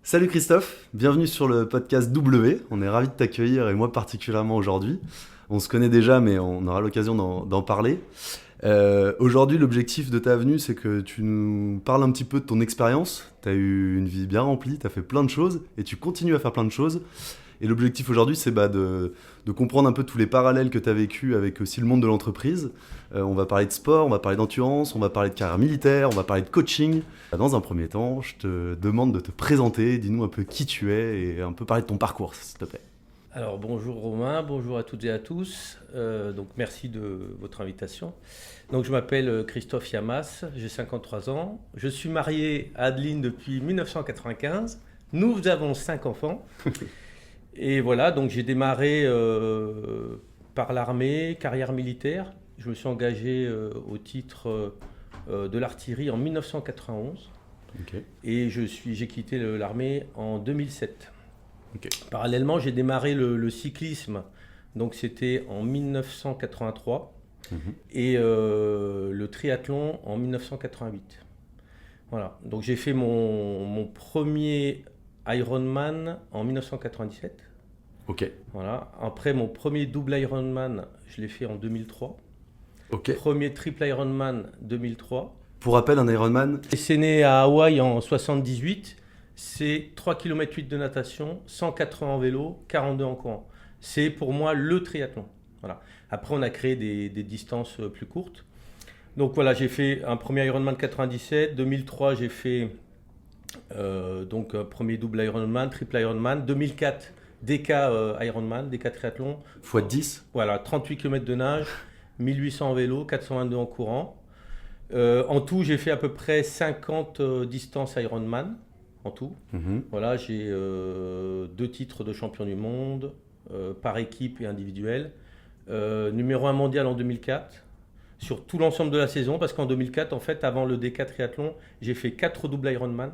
Salut Christophe, bienvenue sur le podcast W. On est ravis de t'accueillir et moi particulièrement aujourd'hui. On se connaît déjà mais on aura l'occasion d'en parler. Aujourd'hui l'objectif de ta venue c'est que tu nous parles un petit peu de ton expérience. Tu as eu une vie bien remplie, tu as fait plein de choses et tu continues à faire plein de choses. Et l'objectif aujourd'hui c'est de comprendre un peu tous les parallèles que tu as vécu avec aussi le monde de l'entreprise. On va parler de sport, on va parler d'endurance, on va parler de carrière militaire, on va parler de coaching. Dans un premier temps, je te demande de te présenter, dis-nous un peu qui tu es et un peu parler de ton parcours, s'il te plaît. Alors bonjour Romain, bonjour à toutes et à tous. Donc merci de votre invitation. Donc je m'appelle Christophe Yamas, j'ai 53 ans. Je suis marié à Adeline depuis 1995. Nous avons 5 enfants. Et voilà, donc j'ai démarré par l'armée, carrière militaire. Je me suis engagé au titre de l'artillerie en 1991. Ok. Et j'ai quitté l'armée en 2007. Ok. Parallèlement, j'ai démarré le cyclisme, donc c'était en 1983, et le triathlon en 1988. Voilà, donc j'ai fait mon premier Ironman en 1997. Ok. Voilà. Après, mon premier double Ironman, je l'ai fait en 2003. Ok. Premier triple Ironman 2003. Pour rappel, un Ironman. Et c'est né à Hawaï en 78. C'est 3,8 km de natation, 180 en vélo, 42 en courant. C'est pour moi le triathlon. Voilà. Après, on a créé des distances plus courtes. Donc voilà, j'ai fait un premier Ironman 97. 2003, j'ai fait donc un premier double Ironman, triple Ironman. 2004, DK Ironman, DK triathlon. X 10. Voilà, 38 km de nage, 1800 en vélo, 422 en courant. En tout, j'ai fait à peu près 50 distances Ironman. En tout. Voilà, j'ai 2 titres de champion du monde, par équipe et individuel. Numéro 1 mondial en 2004, sur tout l'ensemble de la saison, parce qu'en 2004, en fait, avant le DK triathlon, j'ai fait 4 doubles Ironman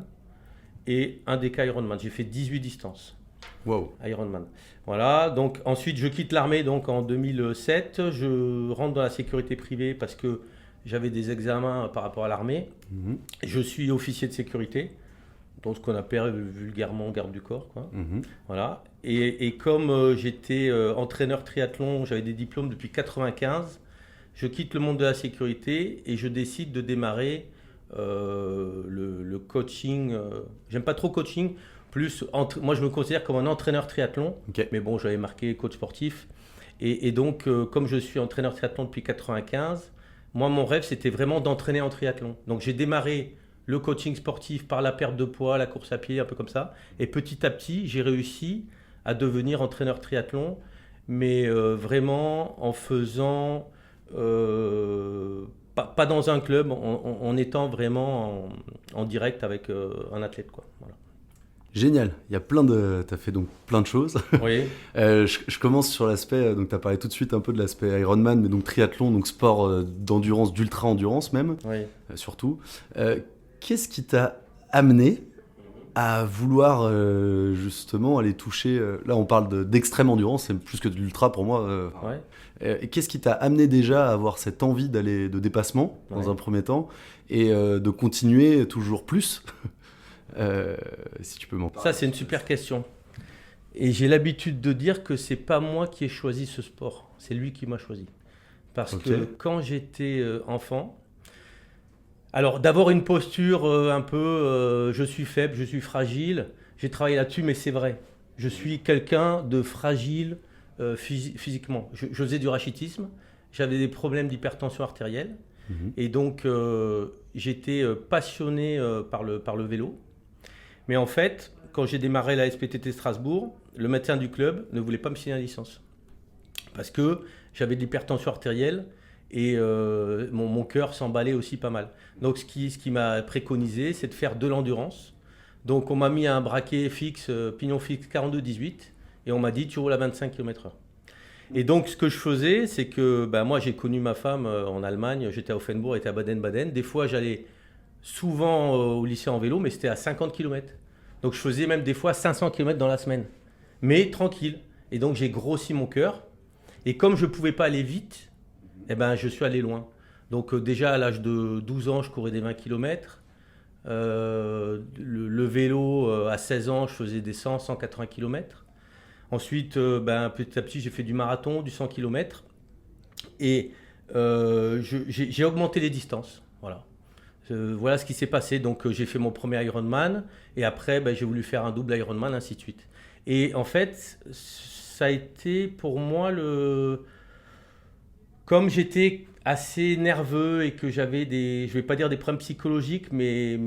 et un DK Ironman. J'ai fait 18 distances. Wow. Ironman. Voilà, donc ensuite, je quitte l'armée donc, en 2007. Je rentre dans la sécurité privée parce que j'avais des examens par rapport à l'armée. Je suis officier de sécurité. Donc ce qu'on appelle vulgairement garde du corps, quoi. Voilà. Et comme j'étais entraîneur triathlon, j'avais des diplômes depuis 95, je quitte le monde de la sécurité et je décide de démarrer le coaching. J'aime pas trop coaching, plus moi je me considère comme un entraîneur triathlon, Ok. mais bon, j'avais marqué coach sportif. Et donc comme je suis entraîneur triathlon depuis 95, moi mon rêve c'était vraiment d'entraîner en triathlon. Donc j'ai démarré le coaching sportif par la perte de poids, la course à pied, un peu comme ça. Et petit à petit, j'ai réussi à devenir entraîneur triathlon, mais vraiment en faisant, pas dans un club, en étant vraiment en direct avec un athlète, quoi. Voilà. Génial. Il y a t'as fait donc plein de choses. Oui. Je commence sur l'aspect, donc tu as parlé tout de suite un peu de l'aspect Ironman, mais donc triathlon, donc sport d'endurance, d'ultra-endurance même, Oui. surtout. Qu'est-ce qui t'a amené à vouloir justement aller toucher... là, on parle d'extrême endurance, c'est plus que de l'ultra pour moi. Ouais. Qu'est-ce qui t'a amené déjà à avoir cette envie d'aller de dépassement dans un premier temps et de continuer toujours plus si tu peux m'en parler. Ça, c'est une super question. Et j'ai l'habitude de dire que c'est pas moi qui ai choisi ce sport, c'est lui qui m'a choisi. Parce que quand j'étais enfant, alors d'abord une posture un peu, je suis faible, je suis fragile, j'ai travaillé là-dessus, mais c'est vrai. Je suis quelqu'un de fragile physiquement. Je faisais du rachitisme, j'avais des problèmes d'hypertension artérielle, et donc j'étais passionné par le vélo. Mais en fait, quand j'ai démarré la SPTT Strasbourg, le médecin du club ne voulait pas me signer la licence. Parce que j'avais de l'hypertension artérielle et mon cœur s'emballait aussi pas mal. Donc ce qui m'a préconisé, c'est de faire de l'endurance. Donc on m'a mis un braquet fixe, pignon fixe 42-18, et on m'a dit tu roules à 25 km/h. Et donc ce que je faisais, c'est que moi j'ai connu ma femme en Allemagne, j'étais à Offenbourg, elle était à Baden-Baden. Des fois j'allais souvent au lycée en vélo, mais c'était à 50 km. Donc je faisais même des fois 500 km dans la semaine, mais tranquille. Et donc j'ai grossi mon cœur. Et comme je ne pouvais pas aller vite, je suis allé loin. Donc déjà à l'âge de 12 ans, je courais des 20 km. Le vélo, à 16 ans, je faisais des 100, 180 km. Ensuite, petit à petit, j'ai fait du marathon, du 100 km. Et j'ai augmenté les distances. Voilà. Voilà ce qui s'est passé. Donc, j'ai fait mon premier Ironman. Et après, j'ai voulu faire un double Ironman, ainsi de suite. Et en fait, ça a été pour moi Comme j'étais assez nerveux et que j'avais je vais pas dire des problèmes psychologiques, mais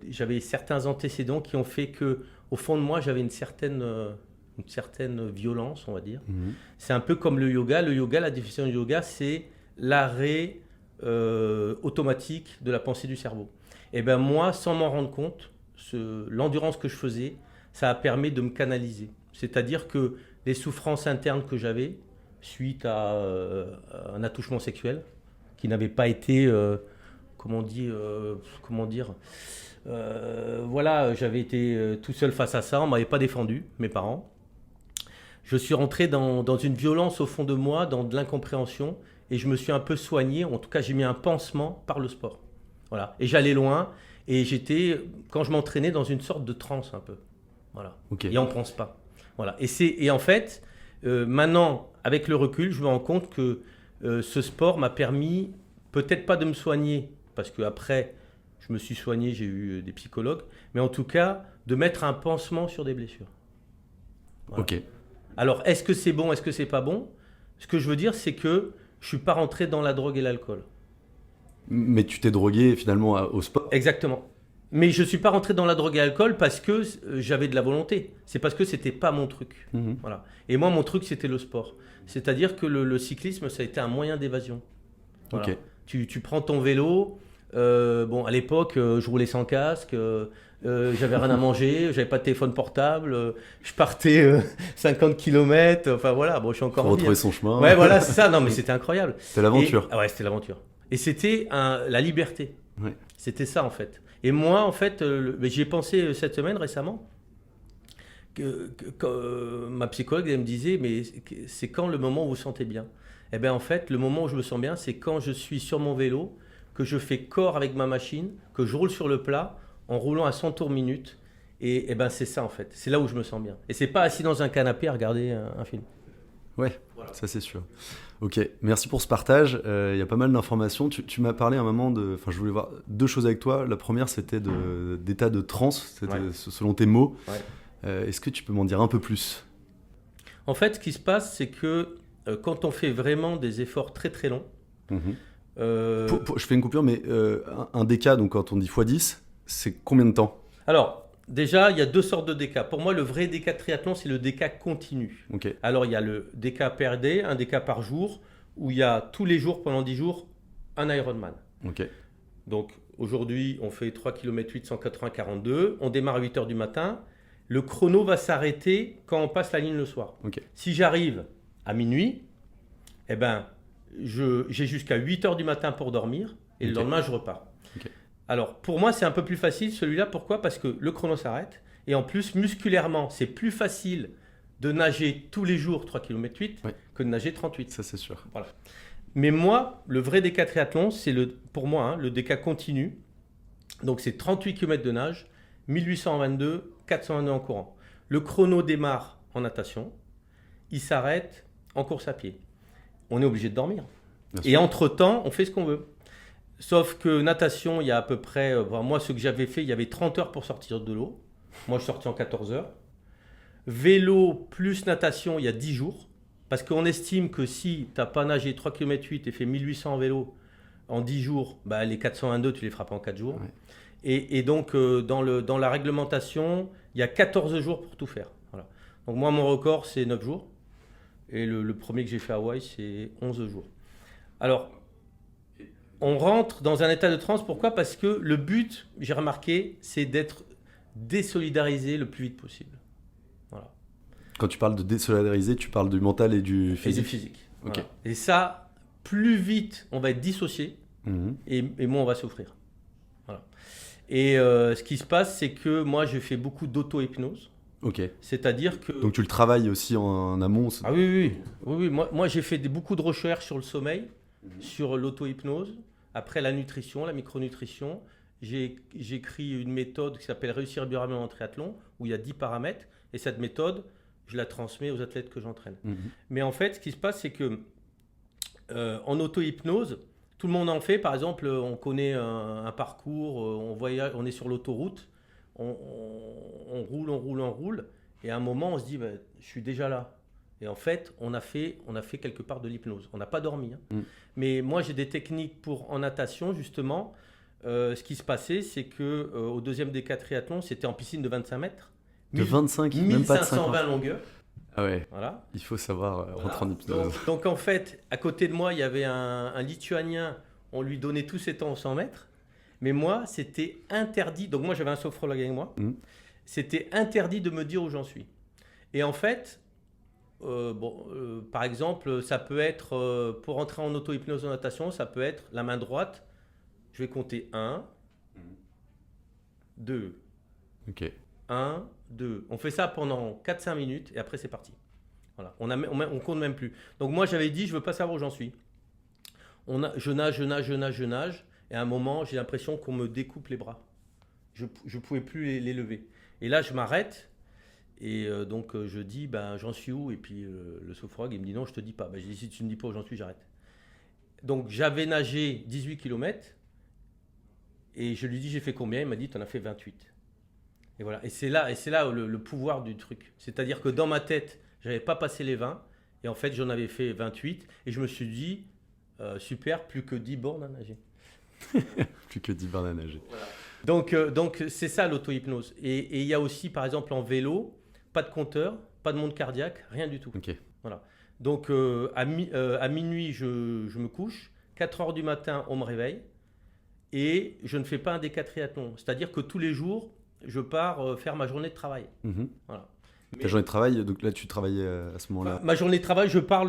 j'avais certains antécédents qui ont fait que, au fond de moi, j'avais une certaine violence, on va dire. Mhm. C'est un peu comme le yoga. Le yoga, la définition du yoga, c'est l'arrêt automatique de la pensée du cerveau. Et ben moi, sans m'en rendre compte, l'endurance que je faisais, ça a permis de me canaliser. C'est-à-dire que les souffrances internes que j'avais suite à un attouchement sexuel qui n'avait pas été, voilà, j'avais été tout seul face à ça, on ne m'avait pas défendu, mes parents. Je suis rentré dans une violence au fond de moi, dans de l'incompréhension, et je me suis un peu soigné, en tout cas j'ai mis un pansement par le sport. Voilà. Et j'allais loin, et j'étais, quand je m'entraînais, dans une sorte de transe un peu. Voilà. Okay. Et on ne pense pas. Voilà. Et en fait, maintenant, avec le recul, je me rends compte que ce sport m'a permis, peut-être pas de me soigner, parce qu'après, je me suis soigné, j'ai eu des psychologues, mais en tout cas, de mettre un pansement sur des blessures. Voilà. Ok. Alors, est-ce que c'est bon, est-ce que c'est pas bon? Ce que je veux dire, c'est que je suis pas rentré dans la drogue et l'alcool. Mais tu t'es drogué finalement au sport? Exactement. Mais je ne suis pas rentré dans la drogue et l'alcool parce que j'avais de la volonté. C'est parce que ce n'était pas mon truc. Mmh. Voilà. Et moi, mon truc, c'était le sport. C'est-à-dire que le cyclisme, ça a été un moyen d'évasion. Voilà. Okay. Tu prends ton vélo. À l'époque, je roulais sans casque. J'avais rien à manger. J'avais pas de téléphone portable. Je partais 50 km. Enfin voilà. Bon, je suis encore en vie. Retrouver son chemin. Ouais, voilà, c'est ça. Non, mais c'était incroyable. C'était l'aventure. Ouais, c'était l'aventure. Et c'était la liberté. Ouais. C'était ça, en fait. Et moi, en fait, j'y ai pensé cette semaine récemment, que ma psychologue, elle me disait, mais c'est quand le moment où vous vous sentez bien? Eh bien, en fait, le moment où je me sens bien, c'est quand je suis sur mon vélo, que je fais corps avec ma machine, que je roule sur le plat, en roulant à 100 tours minute. Et ben, c'est ça, en fait. C'est là où je me sens bien. Et c'est pas assis dans un canapé à regarder un film. Ouais, voilà. Ça c'est sûr. Ok, merci pour ce partage. Il y a pas mal d'informations. Tu m'as parlé à un moment je voulais voir deux choses avec toi. La première, c'était d'état de transe, selon tes mots. Ouais. Est-ce que tu peux m'en dire un peu plus? En fait, ce qui se passe, c'est que quand on fait vraiment des efforts très très longs... je fais une coupure, mais un DK, donc quand on dit x10, c'est combien de temps? Alors, déjà, il y a deux sortes de DK. Pour moi, le vrai DK de triathlon, c'est le DK continu. Okay. Alors, il y a le DK per day, un DK par jour, où il y a tous les jours, pendant 10 jours, un Ironman. Okay. Donc, aujourd'hui, on fait 3 km 8, 180, 42. On démarre à 8 h du matin. Le chrono va s'arrêter quand on passe la ligne le soir. Okay. Si j'arrive à minuit, eh ben, j'ai jusqu'à 8 h du matin pour dormir. Et le lendemain, je repars. Okay. Alors, pour moi, c'est un peu plus facile celui-là. Pourquoi? Parce que le chrono s'arrête. Et en plus, musculairement, c'est plus facile de nager tous les jours 3 km 8 que de nager 38. Ça, c'est sûr. Voilà. Mais moi, le vrai DK triathlon, c'est pour moi le DK continu. Donc, c'est 38 km de nage, 1822, 422 en courant. Le chrono démarre en natation. Il s'arrête en course à pied. On est obligé de dormir. Et entre-temps, on fait ce qu'on veut. Sauf que natation, il y a à peu près... moi, ce que j'avais fait, il y avait 30 heures pour sortir de l'eau. Moi, je sortais en 14 heures. Vélo plus natation, il y a 10 jours. Parce qu'on estime que si tu n'as pas nagé 3 km 8 et fait 1800 en vélo en 10 jours, les 422, tu les feras pas en 4 jours. Ouais. Et donc, dans la réglementation, il y a 14 jours pour tout faire. Voilà. Donc moi, mon record, c'est 9 jours. Et le premier que j'ai fait à Hawaï, c'est 11 jours. Alors... on rentre dans un état de transe. Pourquoi? Parce que le but, j'ai remarqué, c'est d'être désolidarisé le plus vite possible. Voilà. Quand tu parles de désolidariser, tu parles du mental et du physique? Et du physique. Okay. Voilà. Et ça, plus vite on va être dissocié et moins on va souffrir. Voilà. Et ce qui se passe, c'est que moi, je fais beaucoup d'auto-hypnose. Ok. C'est-à-dire que... Donc tu le travailles aussi en amont? Ah oui. Moi, j'ai fait beaucoup de recherches sur le sommeil, sur l'auto-hypnose. Après, la nutrition, la micronutrition. j'ai écrit une méthode qui s'appelle Réussir durablement en triathlon, où il y a 10 paramètres. Et cette méthode, je la transmets aux athlètes que j'entraîne. Mais en fait, ce qui se passe, c'est que en auto-hypnose, tout le monde en fait. Par exemple, on connaît un parcours, on voyage, on est sur l'autoroute, on roule. Et à un moment, on se dit, je suis déjà là. Et en fait, on a fait quelque part de l'hypnose. On n'a pas dormi. Mais moi, j'ai des techniques en natation, justement. Ce qui se passait, c'est qu'au deuxième des 4 triathlons, c'était en piscine de 25 mètres. De 25, même pas de 50. 1520 longueurs. Ah ouais, voilà. Il faut savoir rentrer en hypnose. Donc en fait, à côté de moi, il y avait un Lituanien, on lui donnait tous ses temps aux 100 mètres, mais moi, c'était interdit, donc moi j'avais un sophrologue avec moi, c'était interdit de me dire où j'en suis. Et en fait, par exemple, ça peut être, pour entrer en auto-hypnose en natation, ça peut être la main droite, je vais compter 1, 2, Ok. 1, 2. On fait ça pendant 4-5 minutes et après c'est parti. Voilà. On compte même plus. Donc moi j'avais dit je veux pas savoir où j'en suis. Je nage et à un moment j'ai l'impression qu'on me découpe les bras. Je pouvais plus les lever. Et là je m'arrête et donc je dis j'en suis où? Et puis le sophrologue il me dit non je te dis pas. Je dis si tu me dis pas où j'en suis j'arrête. Donc j'avais nagé 18 km et je lui dis j'ai fait combien? Il m'a dit tu en as fait 28. Et voilà. Et c'est là le pouvoir du truc. C'est-à-dire que dans ma tête, je n'avais pas passé les 20. Et en fait, j'en avais fait 28. Et je me suis dit, super, plus que 10 bornes à nager. Plus que 10 bornes à nager. Voilà. Donc c'est ça l'auto-hypnose. Et il y a aussi, par exemple, en vélo, pas de compteur, pas de montre cardiaque, rien du tout. Ok. Voilà. Donc à minuit, je me couche. 4 heures du matin, on me réveille. Et je ne fais pas un des 4 triathlons. C'est-à-dire que tous les jours, je pars faire ma journée de travail. Voilà. Ta journée de travail, donc là tu travaillais à ce moment-là. Ma journée de travail, je parle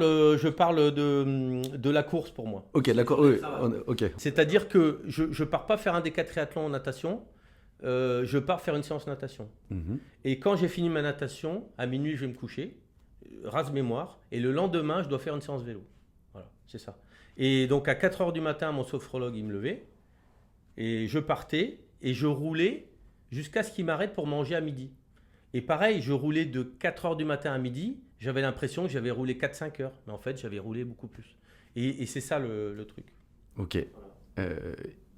de la course pour moi. Ok, d'accord. Oui, ok. C'est-à-dire que je ne pars pas faire un des 4 triathlons en natation, je pars faire une séance natation. Et quand j'ai fini ma natation, à minuit, je vais me coucher, rase mémoire, et le lendemain, je dois faire une séance vélo. Voilà, c'est ça. Et donc à 4 heures du matin, mon sophrologue, il me levait, et je partais, et je roulais jusqu'à ce qu'il m'arrête pour manger à midi. Et pareil, je roulais de 4 heures du matin à midi, j'avais l'impression que j'avais roulé 4-5 heures. Mais en fait, j'avais roulé beaucoup plus. Et c'est ça le truc. Ok. Voilà.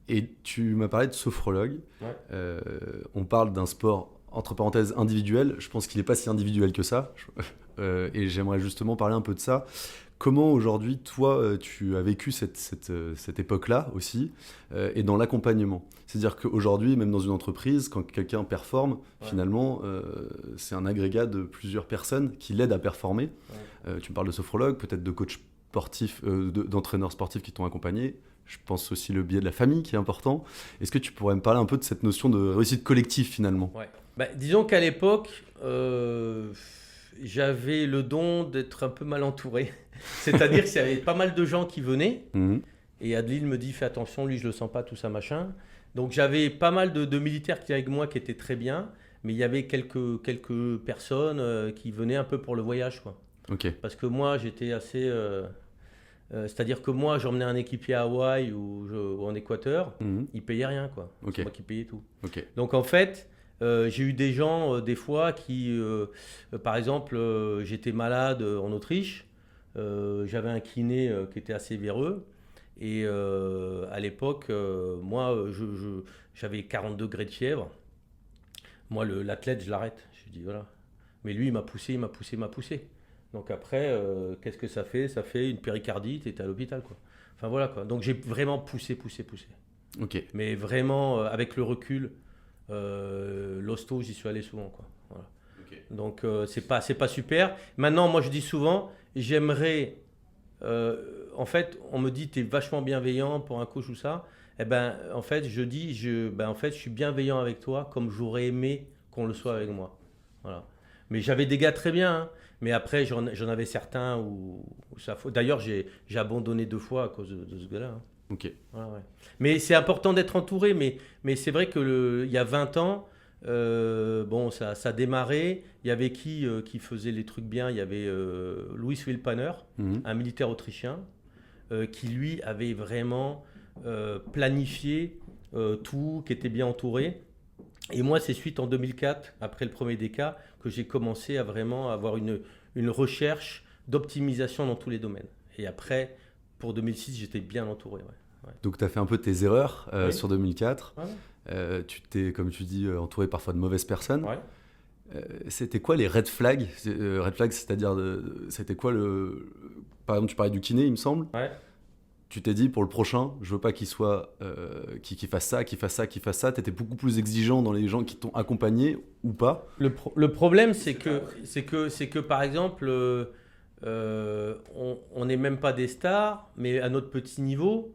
Et tu m'as parlé de sophrologue. Ouais. On parle d'un sport, entre parenthèses, individuel. Je pense qu'il n'est pas si individuel que ça. Et j'aimerais justement parler un peu de ça. Comment aujourd'hui, toi, tu as vécu cette époque-là aussi, et dans l'accompagnement? C'est-à-dire qu'aujourd'hui, même dans une entreprise, quand quelqu'un performe, finalement, c'est un agrégat de plusieurs personnes qui l'aident à performer. Tu me parles de sophrologue, peut-être de coach sportif, d'entraîneurs sportifs qui t'ont accompagné. Je pense aussi le biais de la famille qui est important. Est-ce que tu pourrais me parler un peu de cette notion de réussite collective finalement? Disons qu'à l'époque, j'avais le don d'être un peu mal entouré. C'est-à-dire qu'il y avait pas mal de gens qui venaient. Et Adeline me dit fais attention, lui je le sens pas, tout ça machin. Donc j'avais pas mal de militaires qui étaient avec moi qui étaient très bien. Mais il y avait quelques personnes qui venaient un peu pour le voyage, quoi. Okay. Parce que moi j'étais assez... c'est-à-dire que moi j'emmenais un équipier à Hawaï ou en Équateur, il payait rien, quoi. C'est moi qui payais tout. Donc en fait... j'ai eu des gens, des fois, qui, par exemple, j'étais malade en Autriche, j'avais un kiné qui était assez véreux, et à l'époque, moi, j'avais 40 degrés de fièvre. Moi, l'athlète, je l'arrête. Je dis voilà. Mais lui, il m'a poussé. Donc après, qu'est-ce que ça fait? Ça fait une péricardite et t'es à l'hôpital, quoi. Enfin voilà, quoi. Donc j'ai vraiment poussé. Ok. Mais vraiment, avec le recul... l'hosto, j'y suis allé souvent, quoi. Voilà. Donc c'est pas super. Maintenant, moi je dis souvent, j'aimerais, en fait, on me dit t'es vachement bienveillant pour un coach ou ça. En fait, je suis bienveillant avec toi comme j'aurais aimé qu'on le soit avec moi. Voilà. Mais j'avais des gars très bien, hein. Mais après j'en avais certains où ça faut. D'ailleurs, j'ai abandonné 2 fois à cause de ce gars-là, hein. Ok. Ouais. Mais c'est important d'être entouré, mais c'est vrai que il y a 20 ans, ça démarrait. Il y avait qui faisait les trucs bien? Il y avait Louis Wilpaner, un militaire autrichien, qui lui avait vraiment planifié tout, qui était bien entouré. Et moi, c'est suite en 2004, après le premier DK, que j'ai commencé à vraiment avoir une recherche d'optimisation dans tous les domaines. Et après, pour 2006, j'étais bien entouré. Ouais. Donc, tu as fait un peu tes erreurs Oui. sur 2004. Ouais. Tu t'es, comme tu dis, entouré parfois de mauvaises personnes. Ouais. C'était quoi les red flags? Red flags, c'est-à-dire, c'était quoi par exemple, tu parlais du kiné, il me semble. Ouais. Tu t'es dit, pour le prochain, je veux pas qu'il soit, qu'il fasse ça, qu'il fasse ça, qu'il fasse ça. Tu étais beaucoup plus exigeant dans les gens qui t'ont accompagné ou pas? Le problème, c'est que, par exemple, on n'est même pas des stars, mais à notre petit niveau,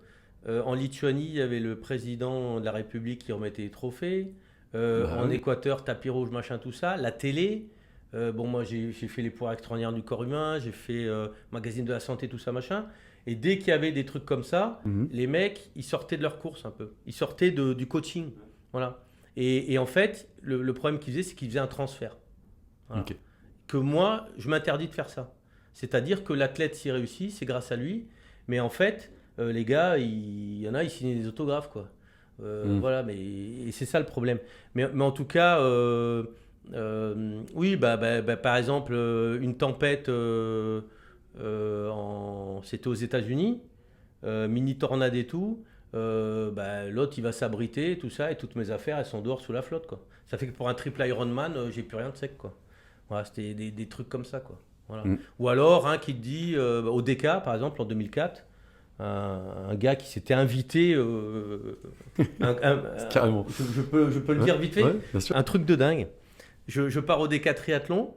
en Lituanie, il y avait le président de la République qui remettait les trophées. En Équateur, tapis rouge, machin, tout ça. La télé, moi j'ai fait les pouvoirs extraordinaires du corps humain, j'ai fait magazine de la santé, tout ça, machin. Et dès qu'il y avait des trucs comme ça, les mecs, ils sortaient de leur course un peu. Ils sortaient du coaching. Voilà. Et en fait, le problème qu'ils faisaient, c'est qu'ils faisaient un transfert. Voilà. Ok. Que moi, je m'interdis de faire ça. C'est-à-dire que l'athlète s'y réussit, c'est grâce à lui. Mais en fait, les gars, il y en a, ils signaient des autographes, quoi. Voilà, et c'est ça le problème. Mais en tout cas, oui, par exemple, une tempête, c'était aux États-Unis, mini tornade et tout. L'autre, il va s'abriter, tout ça, et toutes mes affaires, elles sont dehors sous la flotte, quoi. Ça fait que pour un triple Ironman, j'ai plus rien de sec, quoi. Voilà, c'était des trucs comme ça, quoi. Voilà. Ou alors, qui te dit, au DK, par exemple, en 2004, un gars qui s'était invité, Carrément. je peux le dire vite fait, bien sûr. un truc de dingue. Je pars au DK triathlon,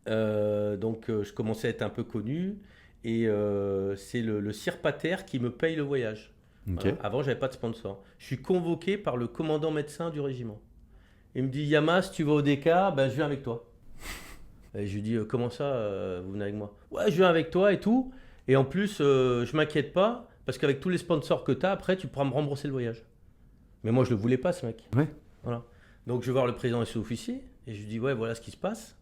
donc je commençais à être un peu connu, et c'est le Cirpater qui me paye le voyage. Okay. Voilà. Avant, j'avais pas de sponsor. Je suis convoqué par le commandant médecin du régiment. Il me dit, Yama, si tu vas au DK, je viens avec toi. Et je lui dis, comment ça, vous venez avec moi? Ouais, je viens avec toi et tout. Et en plus, je m'inquiète pas, parce qu'avec tous les sponsors que tu as, après, tu pourras me rembourser le voyage. Mais moi, je ne le voulais pas, ce mec. Ouais. Voilà. Donc, je vais voir le président et sous-officier, et je lui dis, ouais, voilà ce qui se passe.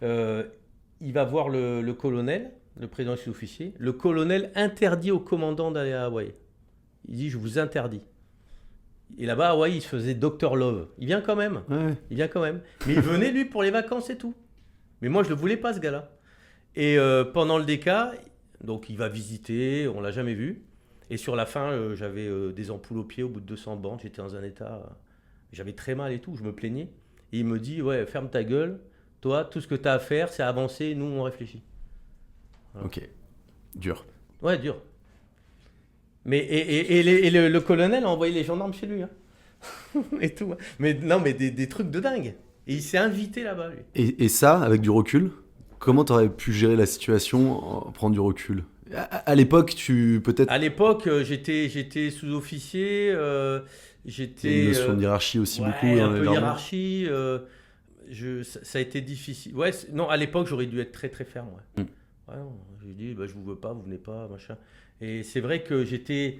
Il va voir le colonel, le président et sous-officier. Le colonel interdit au commandant d'aller à Hawaï. Il dit, je vous interdis. Et là-bas, à Hawaï, il se faisait Dr Love. Il vient quand même. Ouais. Il vient quand même. Mais il venait, lui, pour les vacances et tout. Mais moi, je ne le voulais pas, ce gars-là. Et pendant le DK, donc il va visiter, on ne l'a jamais vu. Et sur la fin, j'avais des ampoules aux pieds au bout de 200 bandes. J'étais dans un état... j'avais très mal et tout, je me plaignais. Et il me dit, ouais, ferme ta gueule. Toi, tout ce que tu as à faire, c'est avancer. Nous, on réfléchit. Voilà. Ok. Dur. Ouais, dur. Mais le colonel a envoyé les gendarmes chez lui. Hein. Et tout. Mais non, mais des trucs de dingue. Et il s'est invité là-bas, lui. Et ça, avec du recul, comment tu aurais pu gérer la situation, prendre du recul? À l'époque, peut-être... À l'époque, j'étais sous-officier. J'étais... une notion de hiérarchie aussi, beaucoup. Un dans peu l'armée. hiérarchie. Ça a été difficile. Ouais, non, à l'époque, j'aurais dû être très, très ferme. Ouais. Ouais, j'ai dit, je vous veux pas, vous venez pas, machin. Et c'est vrai que j'étais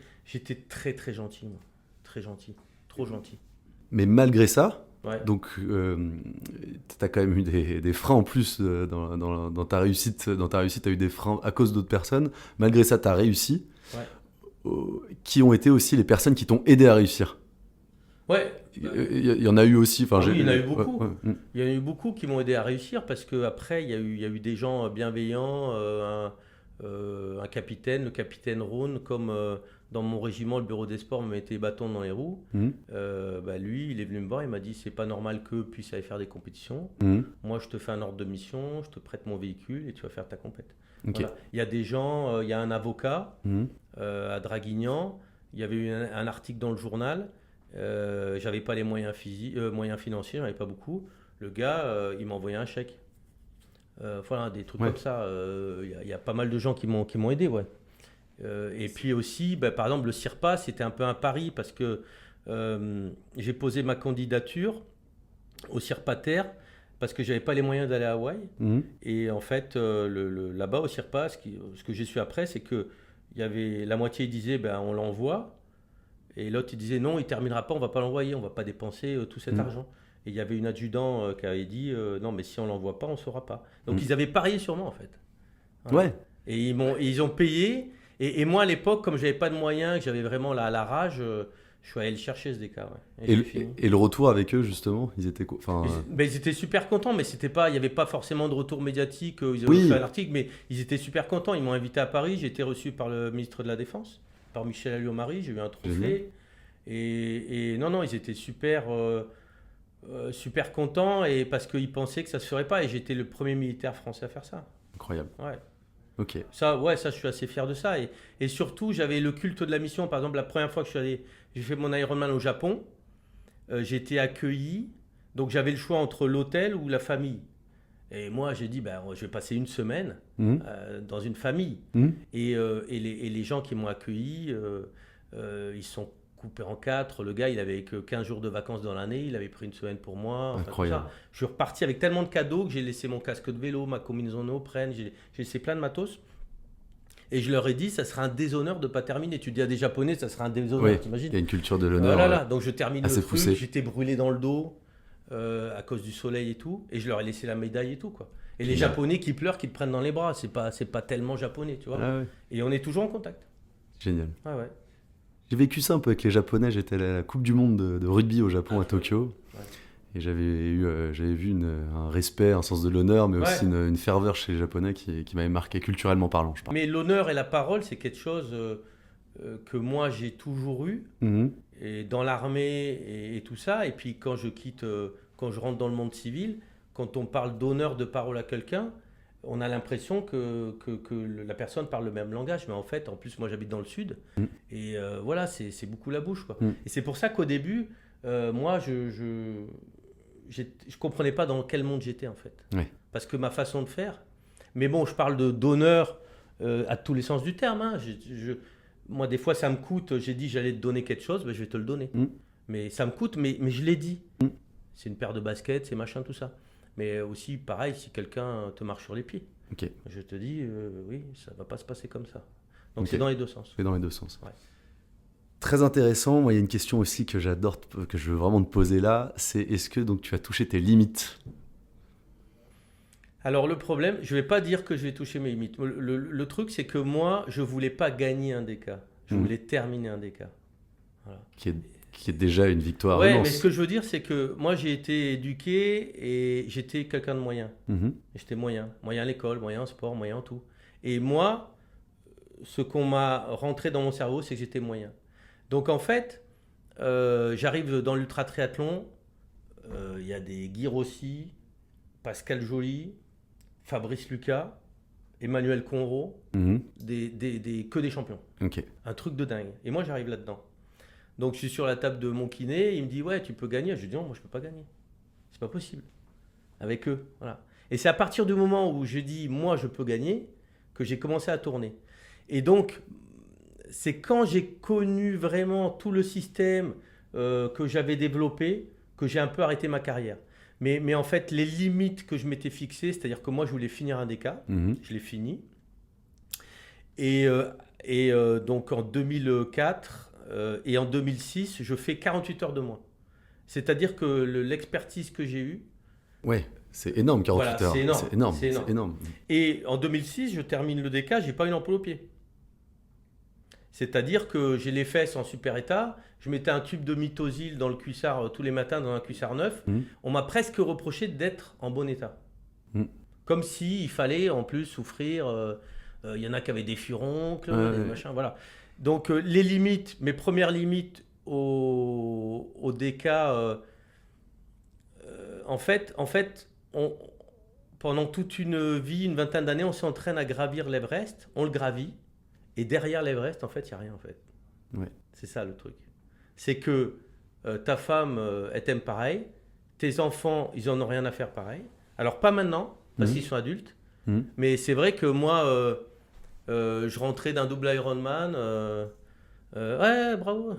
très, très gentil, moi. Très gentil. Trop gentil. Mais malgré ça... Ouais. Donc, tu as quand même eu des freins en plus dans ta réussite. Dans ta réussite, tu as eu des freins à cause d'autres personnes. Malgré ça, tu as réussi. Ouais. Qui ont été aussi les personnes qui t'ont aidé à réussir? Ouais. Il y en a un aussi. Oui, il y en a eu beaucoup. Ouais. Il y en a eu beaucoup qui m'ont aidé à réussir parce qu'après, il y a eu des gens bienveillants, un capitaine, le capitaine Rhône, comme dans mon régiment, le bureau des sports me mettait bâton dans les roues. Lui, il est venu me voir, il m'a dit, c'est pas normal qu'eux puissent aller faire des compétitions. Moi, je te fais un ordre de mission, je te prête mon véhicule et tu vas faire ta compète. Okay. Voilà. Il y a des gens, il y a un avocat à Draguignan, il y avait eu un article dans le journal. J'avais pas les moyens financiers, j'en avais pas beaucoup. Le gars, il m'a envoyé un chèque. Voilà, des trucs comme ça. Il y a pas mal de gens qui m'ont aidé, ouais. Et puis aussi, par exemple, le CIRPA, c'était un peu un pari parce que j'ai posé ma candidature au CIRPATER parce que j'avais pas les moyens d'aller à Hawaï. Et en fait, là-bas au CIRPA, ce que j'ai su après, c'est que il y avait la moitié disait, on l'envoie. Et l'autre, il disait non, il ne terminera pas, on ne va pas l'envoyer, on ne va pas dépenser tout cet argent. Et il y avait une adjudant qui avait dit non, mais si on ne l'envoie pas, on ne saura pas. Donc ils avaient parié sur moi en fait. Voilà. Ouais. Et ils ont payé. Et moi à l'époque, comme je n'avais pas de moyens, que j'avais vraiment la rage, Je suis allé le chercher ce DK, ouais. Et le retour avec eux, justement, ils étaient quoi? Ils étaient super contents, mais il n'y avait pas forcément de retour médiatique. Ils avaient fait un article, mais ils étaient super contents. Ils m'ont invité à Paris. J'ai été reçu par le ministre de la Défense, par Michel Alliot-Marie. J'ai eu un trophée. Et non, ils étaient super contents et parce qu'ils pensaient que ça ne se ferait pas. Et j'étais le premier militaire français à faire ça. Incroyable. Ouais. Ok. Ça, je suis assez fier de ça. Et surtout, j'avais le culte de la mission. Par exemple, la première fois que j'ai fait mon Ironman au Japon, j'ai été accueilli. Donc, j'avais le choix entre l'hôtel ou la famille. Et moi, j'ai dit, je vais passer une semaine dans une famille. Et les gens qui m'ont accueilli, ils sont coupés en 4. Le gars, il avait que 15 jours de vacances dans l'année. Il avait pris une semaine pour moi. Incroyable. Je suis reparti avec tellement de cadeaux que j'ai laissé mon casque de vélo, ma combinaison néoprène. J'ai laissé plein de matos. Et je leur ai dit, ça sera un déshonneur de ne pas terminer. Tu dis à des Japonais, ça sera un déshonneur, t'imagines ? Il y a une culture de l'honneur. Donc je termine le truc. J'étais brûlé dans le dos à cause du soleil et tout. Et je leur ai laissé la médaille et tout, quoi. Et les Japonais qui pleurent, qui te prennent dans les bras. C'est pas tellement japonais, tu vois. Et on est toujours en contact. Génial. Ouais. J'ai vécu ça un peu avec les Japonais. J'étais à la Coupe du Monde de rugby au Japon, à Tokyo. Ouais. Et j'avais vu un respect, un sens de l'honneur, mais aussi une ferveur chez les Japonais qui m'avait marqué culturellement parlant, je pense. Mais l'honneur et la parole, c'est quelque chose que moi, j'ai toujours eu. Et dans l'armée et tout ça. Et puis, quand je rentre dans le monde civil, quand on parle d'honneur, de parole à quelqu'un, on a l'impression que la personne parle le même langage, mais en fait, en plus, moi j'habite dans le sud, et voilà, c'est beaucoup la bouche, quoi. Et c'est pour ça qu'au début, moi, je comprenais pas dans quel monde j'étais, en fait. Parce que ma façon de faire, mais bon, je parle d'honneur à tous les sens du terme, hein. Moi, des fois, ça me coûte, j'ai dit j'allais te donner quelque chose, je vais te le donner. Mais ça me coûte, mais je l'ai dit. C'est une paire de baskets, c'est machin, tout ça. Mais aussi, pareil, si quelqu'un te marche sur les pieds, je te dis, oui, ça ne va pas se passer comme ça. Donc c'est dans les deux sens. C'est dans les deux sens. Ouais. Très intéressant. Moi, il y a une question aussi que j'adore, que je veux vraiment te poser là, c'est est-ce que donc, tu as touché tes limites ? Alors le problème, je ne vais pas dire que je vais toucher mes limites. Le truc, c'est que moi, je ne voulais pas gagner un DK. Je voulais terminer un DK. Voilà. Qui est déjà une victoire immense. immense. Mais ce que je veux dire, c'est que moi, j'ai été éduqué et j'étais quelqu'un de moyen. J'étais moyen à l'école, moyen en sport, moyen en tout. Et moi, ce qu'on m'a rentré dans mon cerveau, c'est que j'étais moyen. Donc en fait, j'arrive dans l'ultra-triathlon, il y a des Guy Rossi, Pascal Joly, Fabrice Lucas, Emmanuel Conro, que des champions. Un truc de dingue. Et moi, j'arrive là-dedans. Donc je suis sur la table de mon kiné, il me dit ouais tu peux gagner. Je lui dis non, moi je peux pas gagner, c'est pas possible avec eux, voilà. Et c'est à partir du moment où je dis moi je peux gagner que j'ai commencé à tourner. Et donc c'est quand j'ai connu vraiment tout le système que j'avais développé que j'ai un peu arrêté ma carrière. Mais en fait les limites que je m'étais fixées, c'est-à-dire que moi je voulais finir un DK, je l'ai fini. Et donc en 2004 et en 2006, je fais 48 heures de moins. C'est-à-dire que l'expertise que j'ai eue... Ouais, c'est énorme, 48 heures. C'est énorme. Et en 2006, je termine le DK, je n'ai pas une ampoule au pied. C'est-à-dire que j'ai les fesses en super état, je mettais un tube de Mitosil dans le cuissard tous les matins dans un cuissard neuf. On m'a presque reproché d'être en bon état. Comme s'il fallait en plus souffrir... y en a qui avaient des furoncles, des machins, voilà. Donc les limites, mes premières limites au DK, en fait pendant toute une vie, une vingtaine d'années, on s'entraîne à gravir l'Everest, on le gravit, et derrière l'Everest, en fait, il n'y a rien, en fait. C'est ça le truc. C'est que ta femme, elle t'aime pareil, tes enfants, ils n'en ont rien à faire pareil. Alors pas maintenant, parce qu'ils sont adultes, mais c'est vrai que moi... je rentrais d'un double Ironman. Ouais, bravo.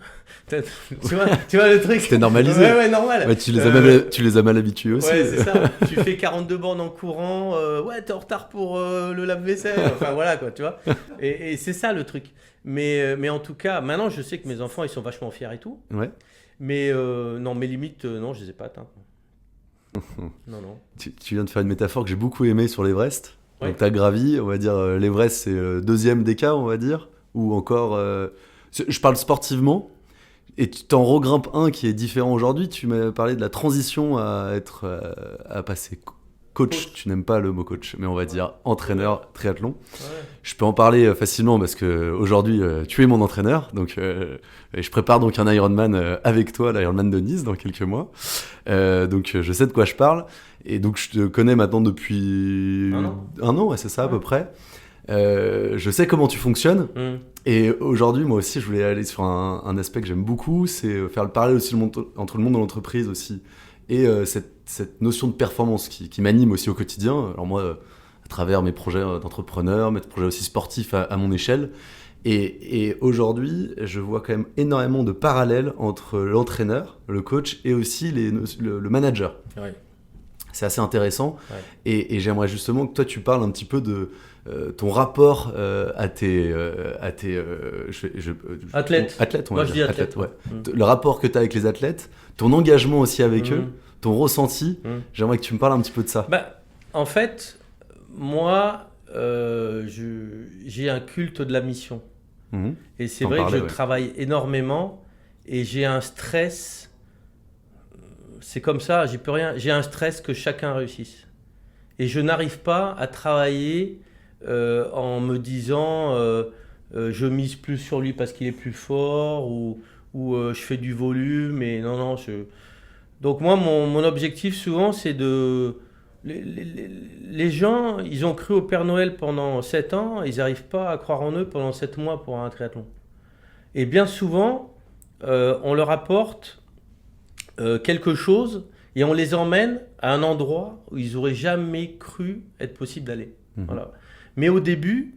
tu vois le truc. C'était normalisé. Ouais, normal. Ouais, tu les as mal habitués aussi. Ouais, c'est ça. Tu fais 42 bornes en courant. Ouais, t'es en retard pour le lave-vaisselle. Enfin, voilà, quoi, tu vois. Et c'est ça le truc. Mais en tout cas, maintenant, je sais que mes enfants, ils sont vachement fiers et tout. Ouais. Mais non, mes limites, non, je les ai pas atteintes. Non. Tu viens de faire une métaphore que j'ai beaucoup aimée sur l'Everest. Ouais. Donc tu as gravi, on va dire, l'Everest c'est le deuxième DK, on va dire, ou encore, je parle sportivement, Et tu t'en regrimpes un qui est différent aujourd'hui. Tu m'as parlé de la transition à passer coach. Tu n'aimes pas le mot coach, mais on va dire entraîneur triathlon. Ouais. Je peux en parler facilement parce que aujourd'hui tu es mon entraîneur. Donc, et je prépare donc un Ironman avec toi, l'Ironman de Nice dans quelques mois. Donc je sais de quoi je parle. Et donc je te connais maintenant depuis un an, ouais, c'est ça à peu près. Je sais comment tu fonctionnes. Et aujourd'hui, moi aussi, je voulais aller sur un aspect que j'aime beaucoup, c'est faire le parallèle aussi entre le monde de l'entreprise aussi et cette notion de performance qui m'anime aussi au quotidien. Alors moi, à travers mes projets d'entrepreneur, mes projets aussi sportifs à mon échelle. Et aujourd'hui, je vois quand même énormément de parallèles entre l'entraîneur, le coach et aussi le manager. Ouais. C'est assez intéressant. Ouais. Et j'aimerais justement que toi, tu parles un petit peu de ton rapport à tes athlètes. Athlètes, on Moi, va je dire. dis athlètes. Ouais. Le rapport que tu as avec les athlètes, ton engagement aussi avec eux, ton ressenti. J'aimerais que tu me parles un petit peu de ça. En fait, moi, j'ai un culte de la mission. Et c'est vrai que je travaille énormément et j'ai un stress. C'est comme ça, j'y peux rien. J'ai un stress que chacun réussisse. Et je n'arrive pas à travailler en me disant je mise plus sur lui parce qu'il est plus fort ou je fais du volume. Et non. Donc moi, mon objectif souvent, c'est de... Les gens, ils ont cru au Père Noël pendant 7 ans, ils n'arrivent pas à croire en eux pendant 7 mois pour un triathlon. Et bien souvent, on leur apporte quelque chose et on les emmène à un endroit où ils n'auraient jamais cru être possible d'aller. Voilà. Mais au début,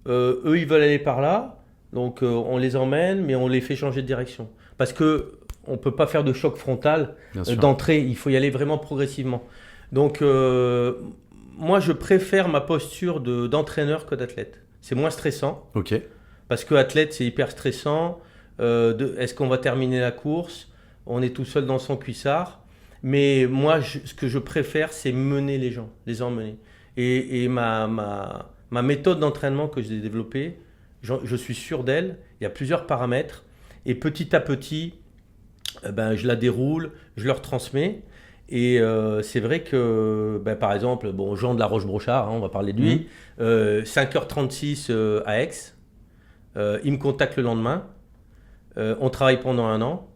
eux, ils veulent aller par là, donc on les emmène, mais on les fait changer de direction. Parce qu'on ne peut pas faire de choc frontal d'entrée, il faut y aller vraiment progressivement. Donc, moi, je préfère ma posture d'entraîneur que d'athlète. C'est moins stressant. Ok. Parce que athlète, c'est hyper stressant. Est-ce qu'on va terminer la course ? On est tout seul dans son cuissard. Mais moi, ce que je préfère, c'est mener les gens, les emmener. Et ma méthode d'entraînement que j'ai développée, je suis sûr d'elle. Il y a plusieurs paramètres. Et petit à petit, je la déroule, je leur transmets. Et c'est vrai que, par exemple, Jean de la Roche-Brochard, on va parler de lui, 5h36 à Aix, il me contacte le lendemain, on travaille pendant 1 an,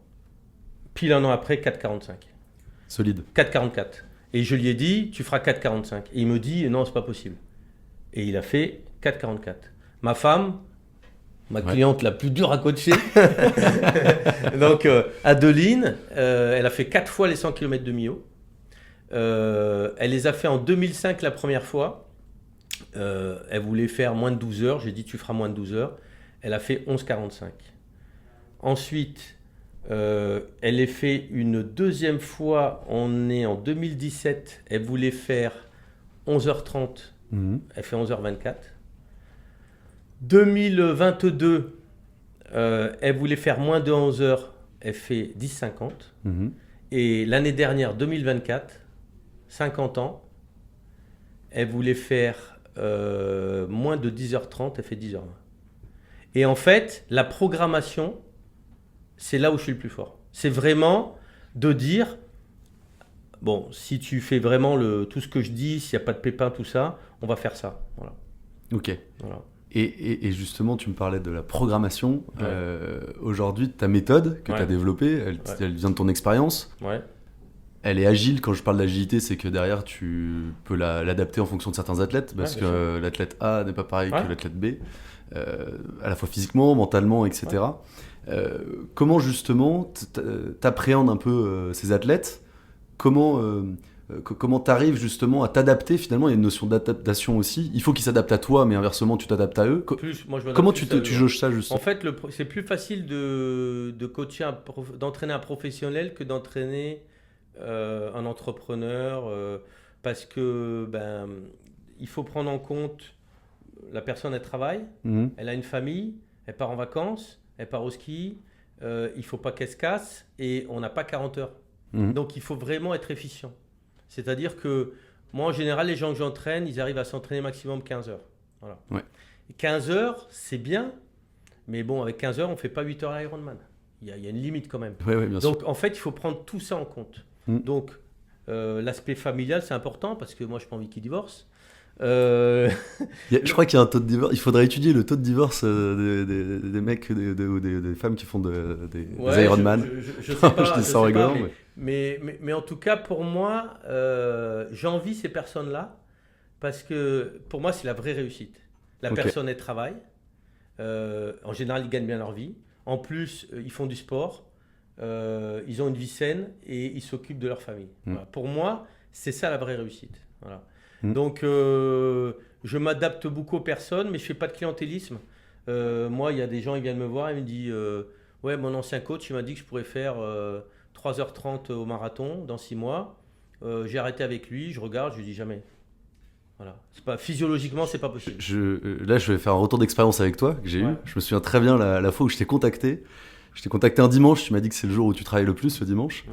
pile 1 an après, 4h45. Solide. 4h44. Et je lui ai dit, tu feras 4h45. Et il me dit, non, c'est pas possible. Et il a fait 4h44. Ma femme, ma cliente la plus dure à coacher, donc Adeline, elle a fait 4 fois les 100 km de Millau. Elle les a fait en 2005 la première fois. Elle voulait faire moins de 12 heures. J'ai dit tu feras moins de 12 heures. Elle a fait 11h45. Ensuite, elle l'a fait une deuxième fois. On est en 2017. Elle voulait faire 11h30. Elle fait 11h24. 2022, elle voulait faire moins de 11 heures, elle fait 10h50. Et l'année dernière, 2024, 50 ans, elle voulait faire moins de 10h30, elle fait 10h20. Et en fait, la programmation, c'est là où je suis le plus fort. C'est vraiment de dire, si tu fais vraiment tout ce que je dis, s'il n'y a pas de pépins, tout ça, on va faire ça. Voilà. Ok. Voilà. Et justement, tu me parlais de la programmation. Aujourd'hui, ta méthode que tu as développée, elle vient de ton expérience. Elle est agile. Quand je parle d'agilité, c'est que derrière, tu peux l'adapter en fonction de certains athlètes, parce que l'athlète A n'est pas pareil que l'athlète B, à la fois physiquement, mentalement, etc. Comment justement t'appréhendes un peu ces athlètes ? Comment tu arrives justement à t'adapter? Finalement, il y a une notion d'adaptation aussi. Il faut qu'ils s'adaptent à toi, mais inversement, tu t'adaptes à eux. Comment tu jauges ça justement? En fait, c'est plus facile de coacher, d'entraîner un professionnel que d'entraîner un entrepreneur, parce que il faut prendre en compte la personne, elle travaille, elle a une famille, elle part en vacances, elle part au ski, il ne faut pas qu'elle se casse et on n'a pas 40 heures. Donc, il faut vraiment être efficient. C'est-à-dire que moi, en général, les gens que j'entraîne, ils arrivent à s'entraîner maximum 15 heures. Voilà. Et 15 heures, c'est bien, mais avec 15 heures, on ne fait pas 8 heures à Ironman. y a une limite quand même. Ouais, bien sûr. Donc, en fait, il faut prendre tout ça en compte. Donc, l'aspect familial, c'est important parce que moi, je n'ai pas envie qu'il divorce. Je crois qu'il y a un taux de divorce. Il faudrait étudier le taux de divorce des mecs ou des femmes qui font des Ironman. Je sais pas. Je dis ça en rigolant. Mais en tout cas, pour moi, j'envie ces personnes-là parce que pour moi, c'est la vraie réussite. La personne, elle travaille. En général, ils gagnent bien leur vie. En plus, ils font du sport. Ils ont une vie saine et ils s'occupent de leur famille. Voilà. Pour moi, c'est ça la vraie réussite. Voilà. Donc, je m'adapte beaucoup aux personnes, mais je ne fais pas de clientélisme. Moi, il y a des gens, ils viennent me voir et me disent ouais, mon ancien coach, il m'a dit que je pourrais faire 3h30 au marathon dans 6 mois. J'ai arrêté avec lui, je regarde, je lui dis jamais. Voilà. Physiologiquement, c'est pas possible. Là, je vais faire un retour d'expérience avec toi que j'ai eu. Je me souviens très bien la fois où je t'ai contacté. Je t'ai contacté un dimanche, tu m'as dit que c'est le jour où tu travailles le plus, le dimanche.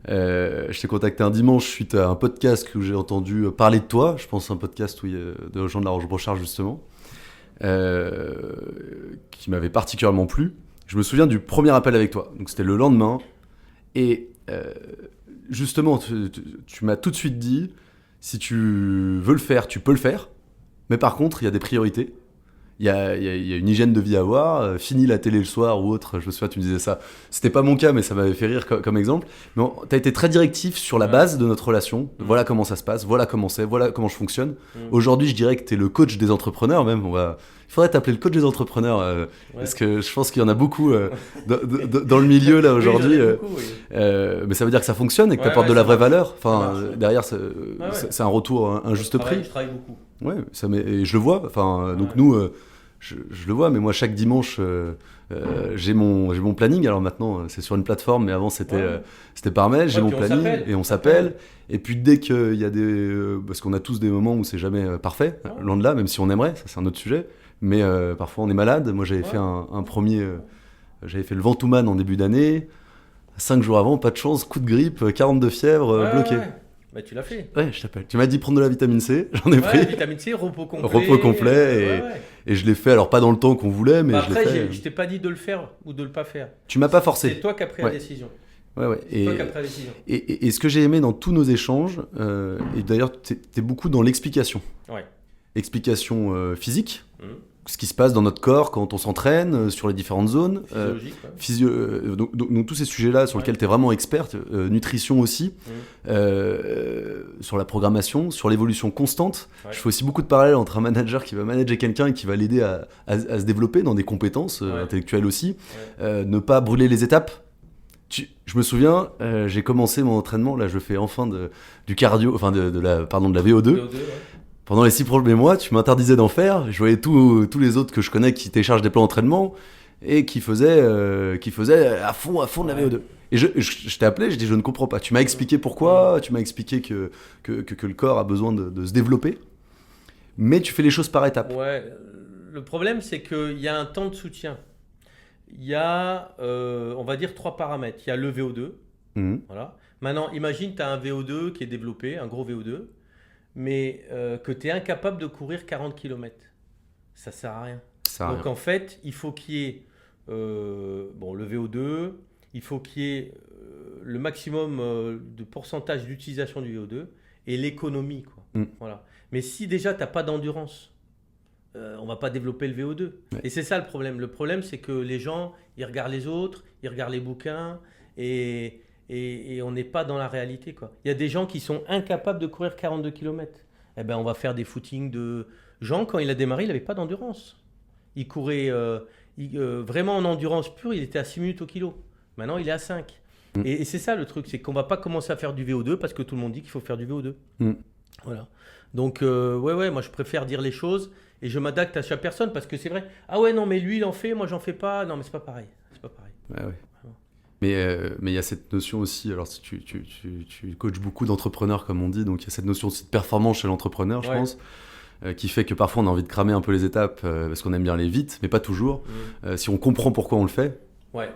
Je t'ai contacté un dimanche suite à un podcast où j'ai entendu parler de toi. Je pense un podcast de Jean de la Roche-Brochard, justement, qui m'avait particulièrement plu. Je me souviens du premier appel avec toi. Donc, c'était le lendemain. Et justement, tu m'as tout de suite dit, si tu veux le faire, tu peux le faire. Mais par contre, il y a des priorités. Il y a une hygiène de vie à avoir, fini la télé le soir ou autre, je me souviens, tu me disais ça. C'était pas mon cas, mais ça m'avait fait rire comme exemple. Mais tu as été très directif sur la base de notre relation. Voilà comment ça se passe, voilà comment c'est, voilà comment je fonctionne. Aujourd'hui, je dirais que tu es le coach des entrepreneurs même. Il faudrait t'appeler le coach des entrepreneurs, parce que je pense qu'il y en a beaucoup dans le milieu là aujourd'hui. Mais ça veut dire que ça fonctionne et que tu apportes de la vraie valeur. Enfin, derrière, c'est un retour, un juste prix. Je travaille beaucoup. Ouais, et je le vois. Enfin, donc nous... Je le vois, mais moi chaque dimanche j'ai mon planning. Alors maintenant c'est sur une plateforme, mais avant c'était par mail. J'ai mon planning et on s'appelle. Et puis dès qu'il y a parce qu'on a tous des moments où c'est jamais parfait, loin de là, même si on aimerait, ça c'est un autre sujet. Mais parfois on est malade. Moi j'avais fait un premier, j'avais fait le Ventoux-Man en début d'année. 5 jours avant, pas de chance, coup de grippe, 42 fièvre, bloqué. Bah, tu l'as fait. Ouais, je t'appelle. Tu m'as dit prendre de la vitamine C, j'en ai pris. Vitamine C, repos complet. Repos complet, et je l'ai fait, alors pas dans le temps qu'on voulait, mais après, je l'ai fait. Je t'ai pas dit de le faire ou de le pas faire. Tu m'as pas forcé. C'est toi qui as pris la décision. Ouais. C'est toi qui as pris la décision. Et ce que j'ai aimé dans tous nos échanges, et d'ailleurs, t'es beaucoup dans l'explication. Ouais. Explication physique. Ce qui se passe dans notre corps quand on s'entraîne, sur les différentes zones. Donc tous ces sujets-là sur lesquels tu es vraiment experte, nutrition aussi, sur la programmation, sur l'évolution constante. Je fais aussi beaucoup de parallèles entre un manager qui va manager quelqu'un et qui va l'aider à se développer dans des compétences intellectuelles aussi. Ne pas brûler les étapes. Je me souviens, j'ai commencé mon entraînement, là je fais enfin du cardio, enfin de la VO2. Pendant les 6 premiers mois, tu m'interdisais d'en faire. Je voyais tous les autres que je connais qui téléchargent des plans d'entraînement et qui faisaient à fond de la VO2. Et je t'ai appelé, je dis je ne comprends pas. Tu m'as expliqué pourquoi, tu m'as expliqué que le corps a besoin de se développer, mais tu fais les choses par étapes. Ouais, le problème c'est qu'il y a un temps de soutien. Il y a, on va dire, 3 paramètres. Il y a le VO2. Voilà. Maintenant, imagine tu as un VO2 qui est développé, un gros VO2. Mais que tu es incapable de courir 40 km. Ça sert à rien. Donc en fait, il faut qu'il y ait le VO2, il faut qu'il y ait le maximum de pourcentage d'utilisation du VO2 et l'économie. Voilà. Mais si déjà tu n'as pas d'endurance, on ne va pas développer le VO2. Ouais. Et c'est ça le problème. Le problème, c'est que les gens, ils regardent les autres, ils regardent les bouquins et on n'est pas dans la réalité. Il y a des gens qui sont incapables de courir 42 km. Eh ben, on va faire des footings de... Jean, quand il a démarré, il n'avait pas d'endurance. Il courait vraiment en endurance pure, il était à 6 minutes au kilo. Maintenant, il est à 5. Et c'est ça le truc, c'est qu'on ne va pas commencer à faire du VO2 parce que tout le monde dit qu'il faut faire du VO2. Voilà. Donc, moi, je préfère dire les choses et je m'adapte à chaque personne parce que c'est vrai. Ah ouais, non, mais lui, il en fait, moi, j'en fais pas. Non, mais c'est pas pareil. Ouais. Mais il y a cette notion aussi, alors si tu coaches beaucoup d'entrepreneurs comme on dit, donc il y a cette notion aussi de performance chez l'entrepreneur, je pense, qui fait que parfois on a envie de cramer un peu les étapes parce qu'on aime bien aller vite, mais pas toujours. Si on comprend pourquoi on le fait,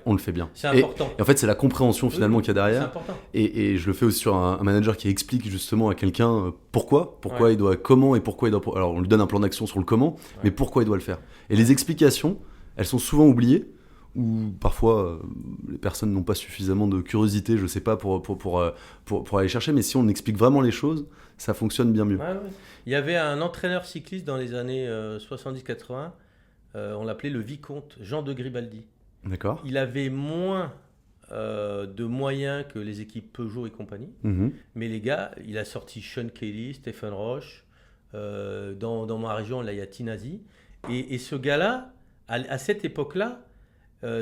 on le fait bien. C'est important. Et en fait, c'est la compréhension finalement qu'il y a derrière. C'est important. Et je le fais aussi sur un manager qui explique justement à quelqu'un pourquoi il doit, comment et pourquoi il doit. Alors on lui donne un plan d'action sur le comment, mais pourquoi il doit le faire. Et les explications, elles sont souvent oubliées. ou parfois les personnes n'ont pas suffisamment de curiosité, je sais pas, pour aller chercher, mais si on explique vraiment les choses, ça fonctionne bien mieux. Ouais. Il y avait un entraîneur cycliste dans les années 70-80, on l'appelait le vicomte Jean de Gribaldi. D'accord. Il avait moins de moyens que les équipes Peugeot et compagnie, mais les gars, il a sorti Sean Kelly, Stephen Roche, dans ma région, là il y a Tinazi, et ce gars-là, à cette époque-là,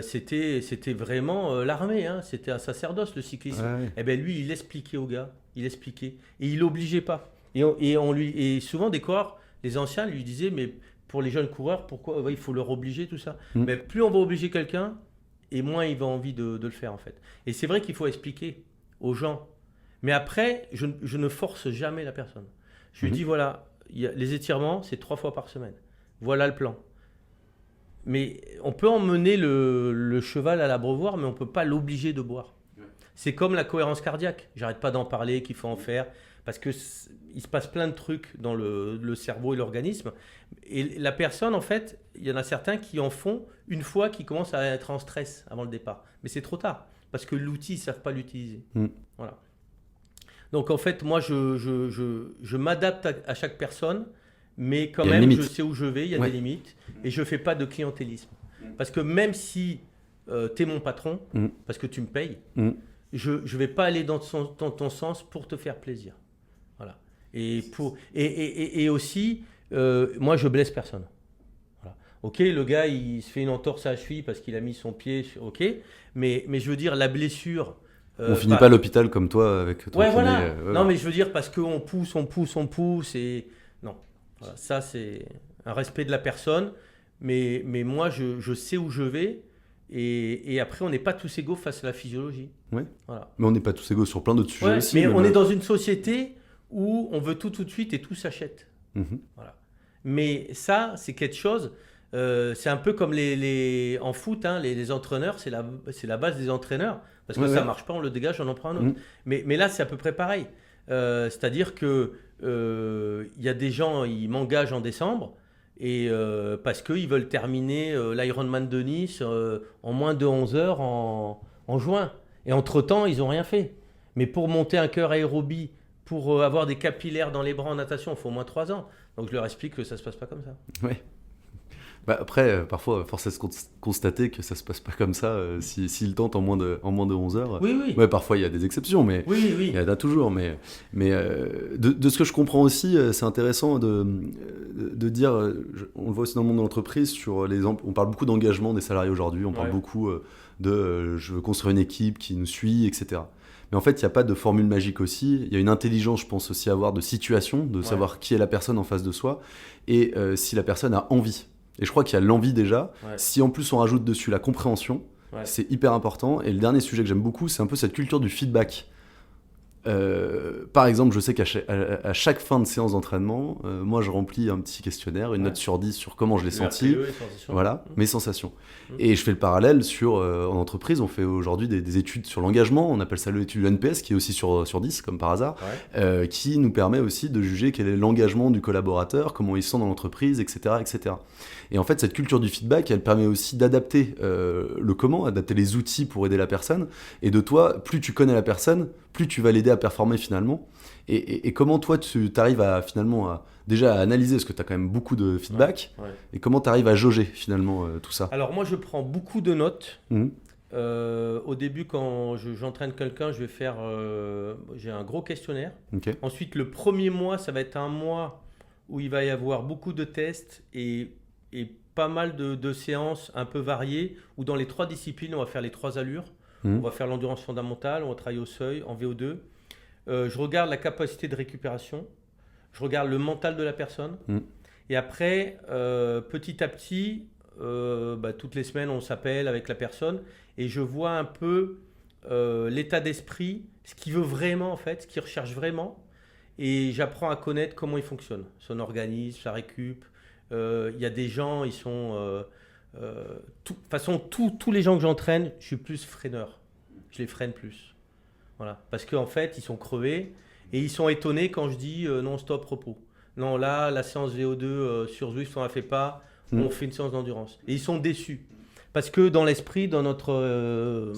c'était vraiment l'armée, hein, c'était un sacerdoce le cyclisme. Ouais. Et ben lui, il expliquait aux gars, il expliquait, et il l'obligeait pas. Et souvent des coureurs, les anciens lui disaient, mais pour les jeunes coureurs, pourquoi il faut leur obliger tout ça. Mais plus on va obliger quelqu'un, et moins il va envie de le faire en fait. Et c'est vrai qu'il faut expliquer aux gens. Mais après, je ne force jamais la personne. Je lui dis voilà, les étirements, c'est 3 fois par semaine. Voilà le plan. Mais on peut emmener le cheval à l'abreuvoir, mais on ne peut pas l'obliger de boire. Ouais. C'est comme la cohérence cardiaque. J'arrête pas d'en parler, qu'il faut en faire, parce qu'il se passe plein de trucs dans le cerveau et l'organisme. Et la personne, en fait, il y en a certains qui en font une fois qu'ils commencent à être en stress avant le départ. Mais c'est trop tard, parce que l'outil, ils ne savent pas l'utiliser. Voilà. Donc en fait, moi, je m'adapte à chaque personne. Mais quand même, je sais où je vais, il y a des limites, et je ne fais pas de clientélisme. Parce que même si tu es mon patron, parce que tu me payes, je ne vais pas aller dans ton sens pour te faire plaisir. Voilà. Et aussi, moi, je blesse personne. Voilà. Ok, le gars, il se fait une entorse à la cheville parce qu'il a mis son pied, ok, mais je veux dire, la blessure... on finit pas à l'hôpital comme toi avec ton kiné. Voilà. Non, mais je veux dire, parce qu'on pousse, et... Non. Voilà, ça, c'est un respect de la personne, mais moi, je sais où je vais, et après, on n'est pas tous égaux face à la physiologie. Ouais. Voilà. Mais on n'est pas tous égaux sur plein d'autres sujets aussi. Mais on est dans une société où on veut tout de suite et tout s'achète. Voilà. Mais ça, c'est quelque chose, c'est un peu comme en foot, hein, les entraîneurs, c'est la base des entraîneurs, parce que ça ne marche pas, on le dégage, on en prend un autre. Mais là, c'est à peu près pareil. C'est-à-dire que y a des gens, ils m'engagent en décembre et parce qu'ils veulent terminer l'Ironman de Nice en moins de 11 heures en juin. Et entre-temps, ils n'ont rien fait. Mais pour monter un cœur aérobie, pour avoir des capillaires dans les bras en natation, il faut au moins 3 ans. Donc je leur explique que ça ne se passe pas comme ça. Ouais. Bah après, parfois, force est de constater que ça se passe pas comme ça s'ils tentent en moins de 11 heures. Oui. Ouais, parfois, il y a des exceptions, mais oui. Il y en a toujours. Mais de ce que je comprends aussi, c'est intéressant de dire, on le voit aussi dans le monde de l'entreprise, sur on parle beaucoup d'engagement des salariés aujourd'hui, on parle beaucoup je veux construire une équipe qui nous suit, etc. Mais en fait, il n'y a pas de formule magique aussi. Il y a une intelligence, je pense aussi, à avoir de situation, de savoir qui est la personne en face de soi, et si la personne a envie. Et je crois qu'il y a l'envie déjà. Ouais. Si en plus on rajoute dessus la compréhension, c'est hyper important. Et le dernier sujet que j'aime beaucoup, c'est un peu cette culture du feedback. Par exemple, je sais qu'à chaque fin de séance d'entraînement, moi je remplis un petit questionnaire, une note sur 10 sur comment je l'ai senti, voilà, mes sensations. Et je fais le parallèle en entreprise, on fait aujourd'hui des études sur l'engagement, on appelle ça l'étude NPS, qui est aussi sur 10, comme par hasard, qui nous permet aussi de juger quel est l'engagement du collaborateur, comment il se sent dans l'entreprise, etc., etc. Et en fait, cette culture du feedback, elle permet aussi d'adapter adapter les outils pour aider la personne. Et de toi, plus tu connais la personne, plus tu vas l'aider à performer finalement. Et comment toi, tu arrives à finalement déjà à analyser, parce que tu as quand même beaucoup de feedback, et comment tu arrives à jauger finalement tout ça? Alors moi, je prends beaucoup de notes. Au début, quand j'entraîne quelqu'un, je vais faire... j'ai un gros questionnaire. Okay. Ensuite, le premier mois, ça va être un mois où il va y avoir beaucoup de tests et pas mal de séances un peu variées, où dans les 3 disciplines, on va faire les 3 allures. On va faire l'endurance fondamentale, on va travailler au seuil, en VO2. Je regarde la capacité de récupération, je regarde le mental de la personne. Et après, petit à petit, toutes les semaines, on s'appelle avec la personne et je vois un peu l'état d'esprit, ce qu'il veut vraiment en fait, ce qu'il recherche vraiment. Et j'apprends à connaître comment il fonctionne, son organisme, sa récup. Il y a des gens, ils sont... de toute façon, tous les gens que j'entraîne, je suis plus freineur. Je les freine plus. Voilà. Parce qu'en fait, ils sont crevés et ils sont étonnés quand je dis non, stop, repos. Non, là, la séance VO2 sur Zwift, on ne la fait pas. On fait une séance d'endurance. Et ils sont déçus. Parce que dans l'esprit, dans notre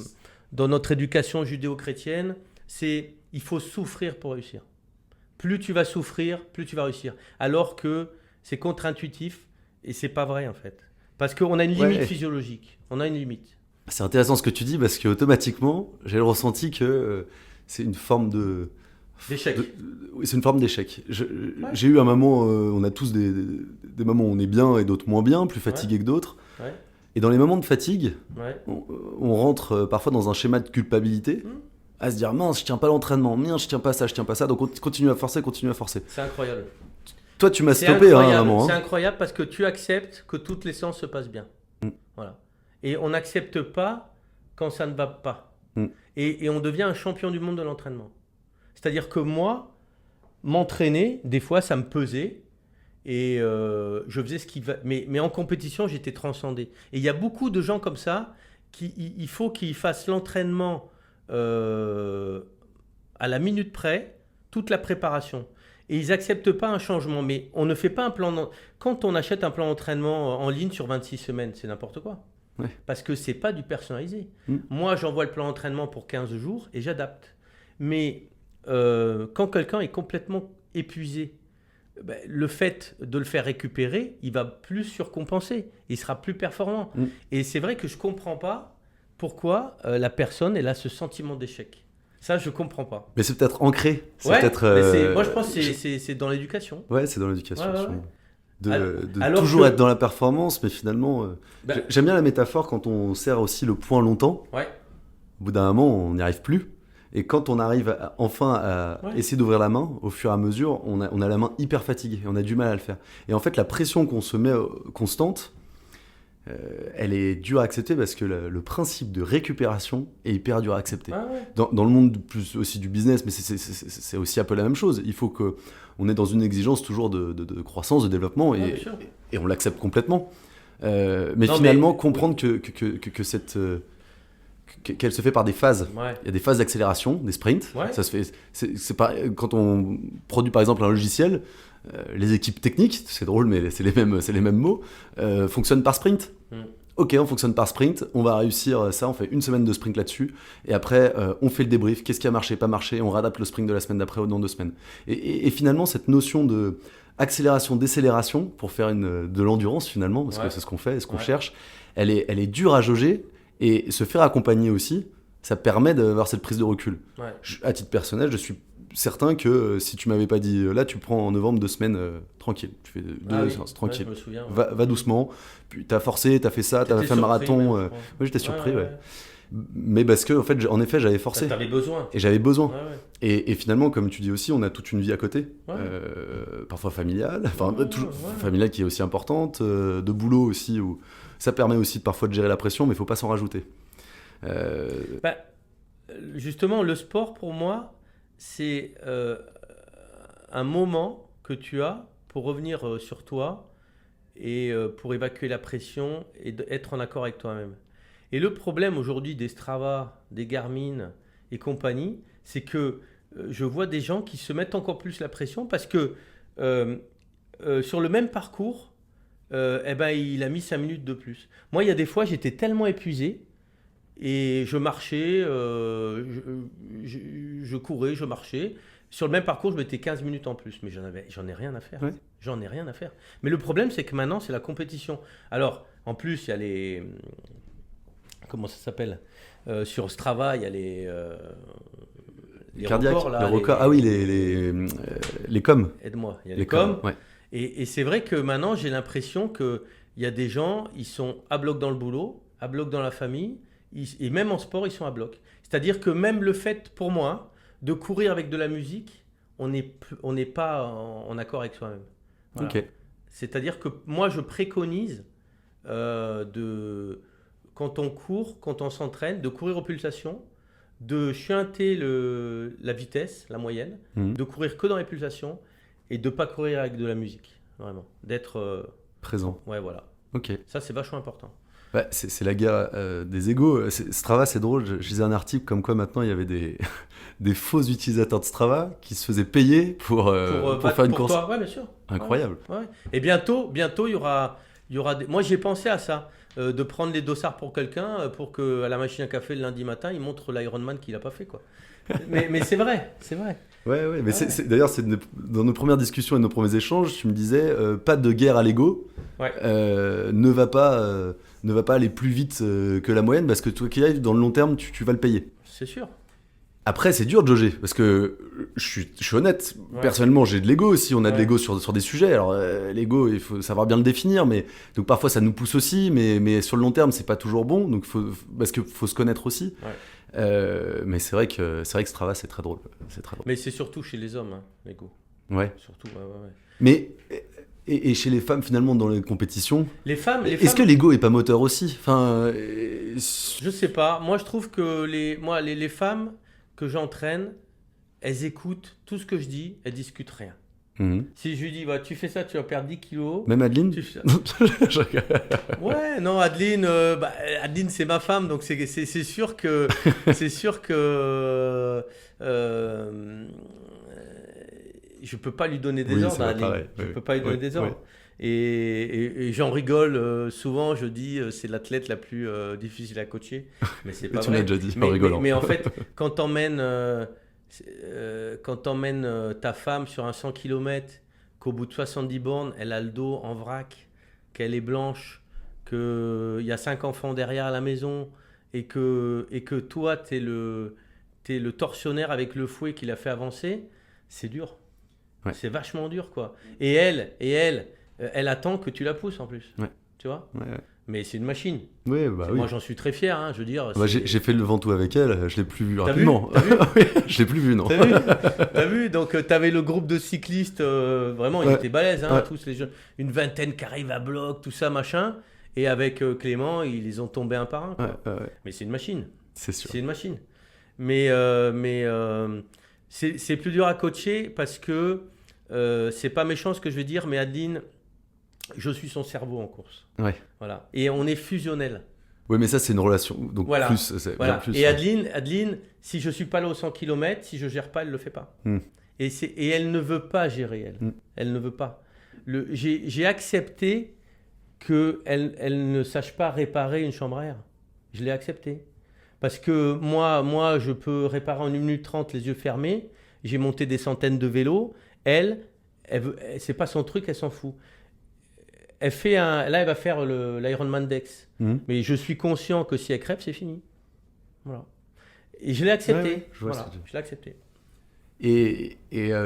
éducation judéo-chrétienne, il faut souffrir pour réussir. Plus tu vas souffrir, plus tu vas réussir. Alors que c'est contre-intuitif et c'est pas vrai en fait. Parce qu'on a une limite physiologique. On a une limite. C'est intéressant ce que tu dis parce qu'automatiquement, j'ai le ressenti que c'est une forme d'échec. Oui, c'est une forme d'échec. J'ai eu un moment, on a tous des moments où on est bien et d'autres moins bien, plus fatigués que d'autres. Ouais. Et dans les moments de fatigue, on rentre parfois dans un schéma de culpabilité, à se dire mince, je tiens pas l'entraînement, mince, je tiens pas ça, donc on continue à forcer. C'est incroyable. Toi, tu m'as stoppé à un moment. C'est incroyable parce que tu acceptes que toutes les séances se passent bien. Voilà. Et on n'accepte pas quand ça ne va pas. Et on devient un champion du monde de l'entraînement. C'est-à-dire que moi, m'entraîner, des fois, ça me pesait. Et je faisais ce qui va. Mais en compétition, j'étais transcendé. Et il y a beaucoup de gens comme ça, il faut qu'ils fassent l'entraînement à la minute près, toute la préparation. Et ils n'acceptent pas un changement. Mais on ne fait pas un plan. Quand on achète un plan d'entraînement en ligne sur 26 semaines, c'est n'importe quoi. Ouais. Parce que ce n'est pas du personnalisé. Moi, j'envoie le plan d'entraînement pour 15 jours et j'adapte. Mais quand quelqu'un est complètement épuisé, le fait de le faire récupérer, il va plus surcompenser. Il sera plus performant. Et c'est vrai que je ne comprends pas pourquoi la personne elle a ce sentiment d'échec. Ça, je ne comprends pas. Mais c'est peut-être ancré. Moi, je pense que c'est dans l'éducation. Ouais, c'est dans l'éducation. Ouais. De toujours être dans la performance, mais finalement... j'aime bien la métaphore quand on serre aussi le poing longtemps. Ouais. Au bout d'un moment, on n'y arrive plus. Et quand on arrive enfin à essayer d'ouvrir la main, au fur et à mesure, on a la main hyper fatiguée et on a du mal à le faire. Et en fait, la pression qu'on se met constante, elle est dure à accepter parce que le principe de récupération est hyper dur à accepter. Dans le monde plus aussi du business, mais c'est aussi un peu la même chose. Il faut qu'on est dans une exigence toujours de croissance, de développement, et on l'accepte complètement. Comprendre que cette... qu'elle se fait par des phases. Il y a des phases d'accélération, des sprints. Ça se fait. C'est pas, quand on produit par exemple un logiciel, les équipes techniques, c'est drôle mais c'est les mêmes mots, fonctionnent par sprint. Ok, on fonctionne par sprint, on va réussir ça, on fait une semaine de sprint là-dessus, et après on fait le débrief, qu'est-ce qui a marché, pas marché, on réadapte le sprint de la semaine d'après ou dans 2 semaines. Et finalement cette notion de accélération, décélération, pour faire de l'endurance finalement, parce que c'est ce qu'on fait, ce qu'on cherche, elle est dure à jauger. Et se faire accompagner aussi, ça permet d'avoir cette prise de recul. À titre personnel, je suis certain que si tu m'avais pas dit là, tu prends en novembre 2 semaines tranquille, tu fais 2 séances tranquille, va doucement, puis t'as forcé, t'as fait ça, t'as fait un marathon. Moi j'étais surpris, mais parce que en effet j'avais forcé. T'avais besoin. Et j'avais besoin. Et finalement, comme tu dis aussi, on a toute une vie à côté, parfois familiale, familiale qui est aussi importante, de boulot aussi où ça permet aussi parfois de gérer la pression, mais il faut pas s'en rajouter. Justement, le sport pour moi, c'est un moment que tu as pour revenir sur toi et pour évacuer la pression et être en accord avec toi-même. Et le problème aujourd'hui des Strava, des Garmin et compagnie, c'est que je vois des gens qui se mettent encore plus la pression parce que sur le même parcours, il a mis 5 minutes de plus. Moi, il y a des fois, j'étais tellement épuisé et je marchais, je courais, je marchais. Sur le même parcours, je mettais 15 minutes en plus, mais j'en ai rien à faire. J'en ai rien à faire. Mais le problème, c'est que maintenant, c'est la compétition. Alors, en plus, il y a les... Comment ça s'appelle sur Strava, il y a les cardiaques, records, là, les records. Ah oui, les coms. Aide-moi, il y a les coms. Et c'est vrai que maintenant, j'ai l'impression qu'il y a des gens, ils sont à bloc dans le boulot, à bloc dans la famille, et même en sport, ils sont à bloc. C'est-à-dire que même le fait, pour moi, de courir avec de la musique, on n'est pas en accord avec soi-même. Voilà. Okay. C'est-à-dire que moi, je préconise quand on court, quand on s'entraîne, de courir aux pulsations, de chuinter la vitesse, la moyenne, de courir que dans les pulsations et de ne pas courir avec de la musique, vraiment. D'être présent. Ouais, voilà. Ok. Ça, c'est vachement important. C'est la guerre des égos. Strava, c'est drôle. Je lisais un article comme quoi maintenant il y avait des faux utilisateurs de Strava qui se faisaient payer pour faire une course. Toi. Ouais, bien sûr. Incroyable. Ouais. Et bientôt, il y Moi, j'ai pensé à ça, de prendre les dossards pour quelqu'un, pour qu'à la machine à café le lundi matin, il montre l'Ironman qu'il n'a pas fait, quoi. mais c'est vrai, c'est vrai. Ouais, mais d'ailleurs, dans nos premières discussions et nos premiers échanges, tu me disais pas de guerre à l'ego, ne va pas aller plus vite que la moyenne, parce que toi qui arrives, dans le long terme, tu vas le payer. C'est sûr. Après, c'est dur de jauger, parce que je suis honnête, personnellement, j'ai de l'ego aussi, on a de l'ego sur des sujets. Alors, l'ego, il faut savoir bien le définir, mais donc parfois ça nous pousse aussi, mais sur le long terme, c'est pas toujours bon, donc parce qu'il faut se connaître aussi. Mais c'est vrai que Strava, c'est très drôle. Mais c'est surtout chez les hommes, hein, l'ego. Ouais. Surtout, Mais et chez les femmes, finalement, dans les compétitions, est-ce que l'ego est pas moteur aussi? Enfin, je sais pas. Moi, je trouve que les femmes que j'entraîne, elles écoutent tout ce que je dis, elles discutent rien. Si je lui dis, tu fais ça, tu vas perdre 10 kilos. Même Adeline? Ouais, non, Adeline, Adeline, c'est ma femme, donc c'est sûr que je peux pas lui donner des ordres à Adeline. Je peux pas lui donner des ordres. Et j'en rigole souvent, je dis c'est l'athlète la plus difficile à coacher, mais c'est pas vrai. Tu m'as déjà dit en rigolant. Mais en fait, quand t'emmènes ta femme sur un 100 km, qu'au bout de 70 bornes, elle a le dos en vrac, qu'elle est blanche, qu'il y a 5 enfants derrière à la maison, et que toi, t'es le tortionnaire avec le fouet qui l'a fait avancer, c'est dur. C'est vachement dur, quoi. Et elle attend que tu la pousses en plus. Tu vois ? Mais c'est une machine. Oui. Moi, j'en suis très fier. Hein, je veux dire. J'ai fait le Ventoux avec elle. Je l'ai plus vu T'as rapidement. Je l'ai plus vu, non. T'as vu ? Donc, t'avais le groupe de cyclistes. Vraiment, ils étaient balèzes. Hein, tous les jeunes. Une vingtaine qui arrivent à bloc, tout ça, machin. Et avec Clément, ils les ont tombés un par un. Quoi. Mais c'est une machine. C'est sûr. C'est une machine. Mais c'est plus dur à coacher parce que c'est pas méchant ce que je vais dire, mais Adeline, je suis son cerveau en course. Voilà. Et on est fusionnel. Oui, mais ça, c'est une relation. Donc, plus. Et Adeline, si je suis pas là aux 100 km, si je gère pas, elle le fait pas. Et elle ne veut pas gérer, elle. Elle ne veut pas. J'ai accepté qu'elle ne sache pas réparer une chambre à air. Je l'ai accepté. Parce que moi, je peux réparer en 1 minute 30 les yeux fermés. J'ai monté des centaines de vélos. Elle c'est pas son truc, elle s'en fout. Elle va faire l'Ironman Dex. Mais je suis conscient que si elle crève, c'est fini. Voilà. Et je l'ai accepté. Je l'ai accepté. Et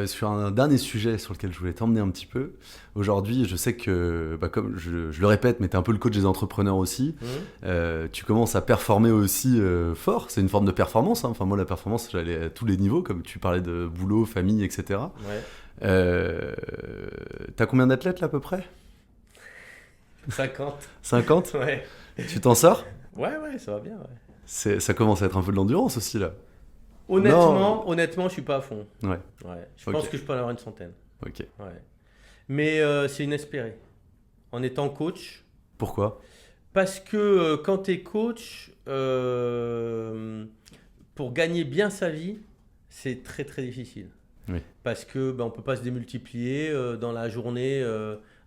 sur un dernier sujet sur lequel je voulais t'emmener un petit peu, aujourd'hui, je sais que, comme je le répète, mais tu es un peu le coach des entrepreneurs aussi, tu commences à performer aussi fort, c'est une forme de performance, hein. Enfin, moi, la performance, j'allais à tous les niveaux, comme tu parlais de boulot, famille, etc. T'as combien d'athlètes là, à peu près ? 50. 50 ? Ouais. Tu t'en sors ? Ouais, ça va bien, Ça commence à être un peu de l'endurance aussi, là. Honnêtement, je suis pas à fond. Je pense que je peux en avoir une centaine. Ok. Mais c'est inespéré. En étant coach. Pourquoi ? Parce que quand tu es coach, pour gagner bien sa vie, c'est très très difficile. Parce que on peut pas se démultiplier dans la journée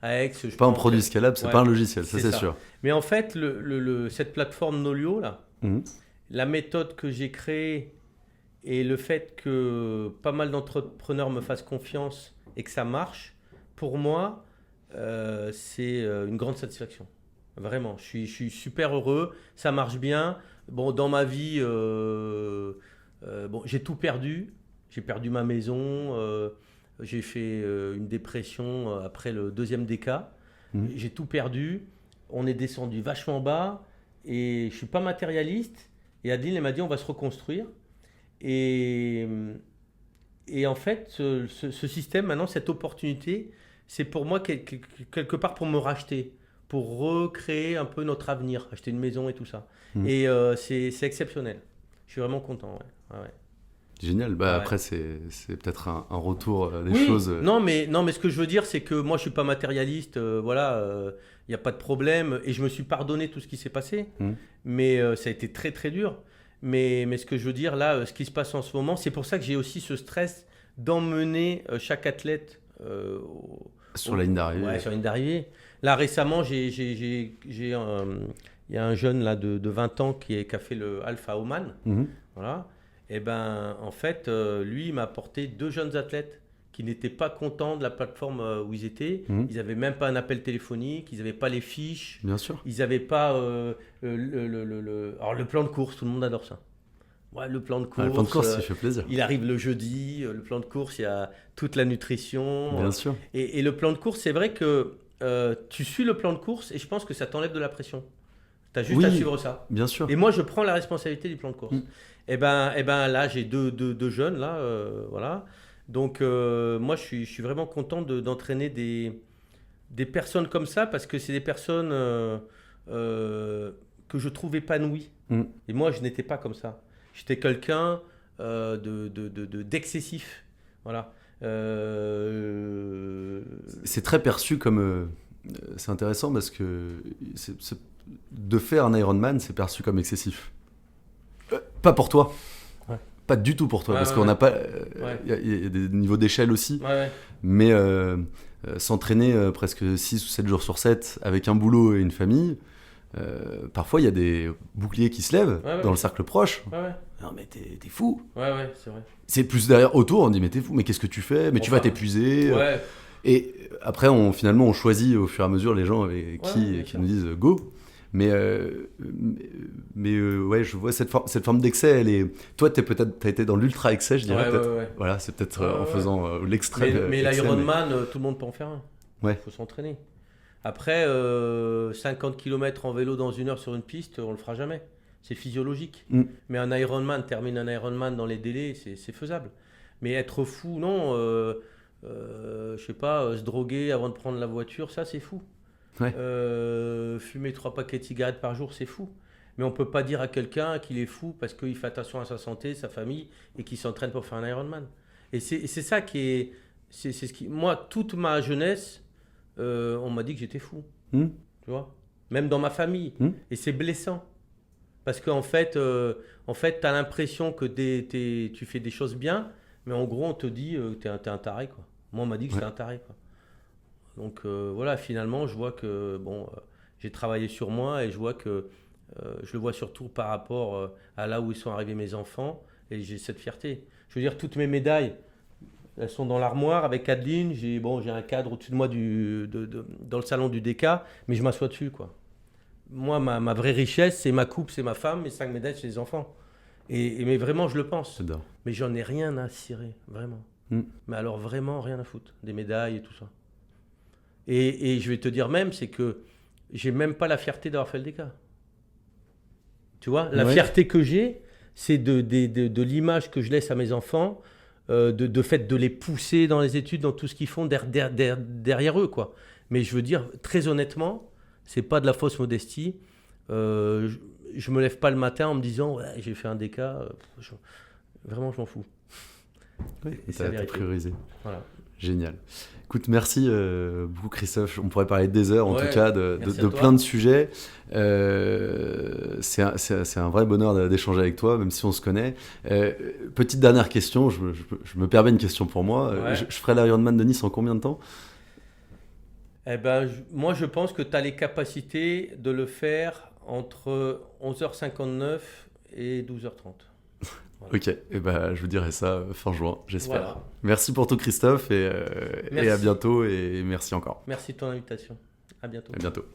à Aix. Pas un produit scalable, c'est pas un logiciel, ça c'est sûr. Mais en fait, cette plateforme Nolio là, la méthode que j'ai créée. Et le fait que pas mal d'entrepreneurs me fassent confiance et que ça marche, pour moi, c'est une grande satisfaction. Vraiment, je suis super heureux, ça marche bien. Dans ma vie, j'ai tout perdu. J'ai perdu ma maison, j'ai fait une dépression après le 2e déca. J'ai tout perdu. On est descendu vachement bas et je suis pas matérialiste. Et Adeline, elle m'a dit, on va se reconstruire. Et en fait, ce système, maintenant, cette opportunité, c'est pour moi quelque part pour me racheter, pour recréer un peu notre avenir, acheter une maison et tout ça. Et c'est exceptionnel. Je suis vraiment content. Génial. Après, c'est peut-être un retour des choses. Non, mais ce que je veux dire, c'est que moi, je suis pas matérialiste. Y a pas de problème. Et je me suis pardonné tout ce qui s'est passé. Mais ça a été très, très dur. Mais ce que je veux dire là, ce qui se passe en ce moment, c'est pour ça que j'ai aussi ce stress d'emmener chaque athlète Sur la ligne d'arrivée. Ouais, sur la ligne d'arrivée. Là, récemment, il y a un jeune là, de 20 ans qui a fait le Alpha Oman. Voilà. Et ben, en fait, lui, il m'a apporté 2 jeunes athlètes qui n'étaient pas contents de la plateforme où ils étaient. Ils n'avaient même pas un appel téléphonique, ils n'avaient pas les fiches. Bien sûr. Ils n'avaient pas alors, le plan de course, tout le monde adore ça. Ouais, le plan de course. Le plan de course, ça fait plaisir. Il arrive le jeudi, le plan de course, il y a toute la nutrition. Bien sûr. Et le plan de course, c'est vrai que tu suis le plan de course et je pense que ça t'enlève de la pression. Tu as juste à suivre ça. Bien sûr. Et moi, je prends la responsabilité du plan de course. Et ben là, j'ai deux jeunes, là, voilà. Donc, moi, je suis vraiment content d'entraîner des personnes comme ça parce que c'est des personnes que je trouve épanouies. Et moi, je n'étais pas comme ça. J'étais quelqu'un d'excessif. Voilà. C'est très perçu comme... c'est intéressant parce que de faire un Ironman, c'est perçu comme excessif. Pas pour toi. Ouais. Pas du tout pour toi. Parce qu'on n'a pas... Il y a des niveaux d'échelle aussi. Mais s'entraîner presque 6 ou 7 jours sur 7 avec un boulot et une famille... parfois il y a des boucliers qui se lèvent dans le cercle proche. Non mais t'es fou. C'est vrai. C'est plus derrière autour, on dit mais t'es fou, mais qu'est-ce que tu fais, mais tu vas t'épuiser. Et après finalement on choisit au fur et à mesure les gens avec qui nous disent go. Mais je vois cette forme d'excès, elle est... Toi t'as été dans l'ultra excès, je dirais peut-être. Voilà, c'est peut-être en faisant l'extrême. Mais l'Ironman, tout le monde peut en faire un. Il faut s'entraîner. Après, 50 km en vélo dans 1 heure sur une piste, on le fera jamais. C'est physiologique. Mais un Ironman, termine un Ironman dans les délais, c'est faisable. Mais être fou, non. Je sais pas, se droguer avant de prendre la voiture, ça c'est fou. Fumer 3 paquets de cigarettes par jour, c'est fou. Mais on peut pas dire à quelqu'un qu'il est fou parce qu'il fait attention à sa santé, sa famille et qu'il s'entraîne pour faire un Ironman. Et c'est ça qui est... C'est ce qui... Moi, toute ma jeunesse... on m'a dit que j'étais fou, tu vois, même dans ma famille. Et c'est blessant. Parce qu'en fait, tu as l'impression que tu fais des choses bien, mais en gros, on te dit que tu es un taré, quoi. Moi, on m'a dit que j'étais un taré, quoi. Donc voilà, finalement, je vois que j'ai travaillé sur moi et je vois que je le vois surtout par rapport à là où ils sont arrivés mes enfants et j'ai cette fierté. Je veux dire, toutes mes médailles, elles sont dans l'armoire avec Adeline. J'ai un cadre au-dessus de moi dans le salon du DK, mais je m'assois dessus, quoi. Moi, ma vraie richesse, c'est ma coupe, c'est ma femme, mes 5 médailles, c'est les enfants. Mais vraiment, je le pense. J'adore. Mais j'en ai rien à cirer, vraiment. Mais alors, vraiment, rien à foutre. Des médailles et tout ça. Et je vais te dire même, c'est que j'ai même pas la fierté d'avoir fait le DK. Tu vois, la fierté que j'ai, c'est de l'image que je laisse à mes enfants, de fait de les pousser dans les études, dans tout ce qu'ils font derrière eux, quoi. Mais je veux dire, très honnêtement, c'est pas de la fausse modestie. Je me lève pas le matin en me disant j'ai fait un DK. Vraiment, je m'en fous. T'as priorisé. Voilà. Génial. Écoute, merci beaucoup Christophe. On pourrait parler des heures, en tout cas, de plein de sujets. C'est un vrai bonheur d'échanger avec toi, même si on se connaît. Petite dernière question, je me permets une question pour moi. Je ferai l'Ironman de Nice en combien de temps ? Moi, je pense que tu as les capacités de le faire entre 11h59 et 12h30. Voilà. Ok, je vous dirai ça fin juin, j'espère. Voilà. Merci pour tout Christophe et à bientôt et merci encore. Merci de ton invitation. À bientôt. À bientôt.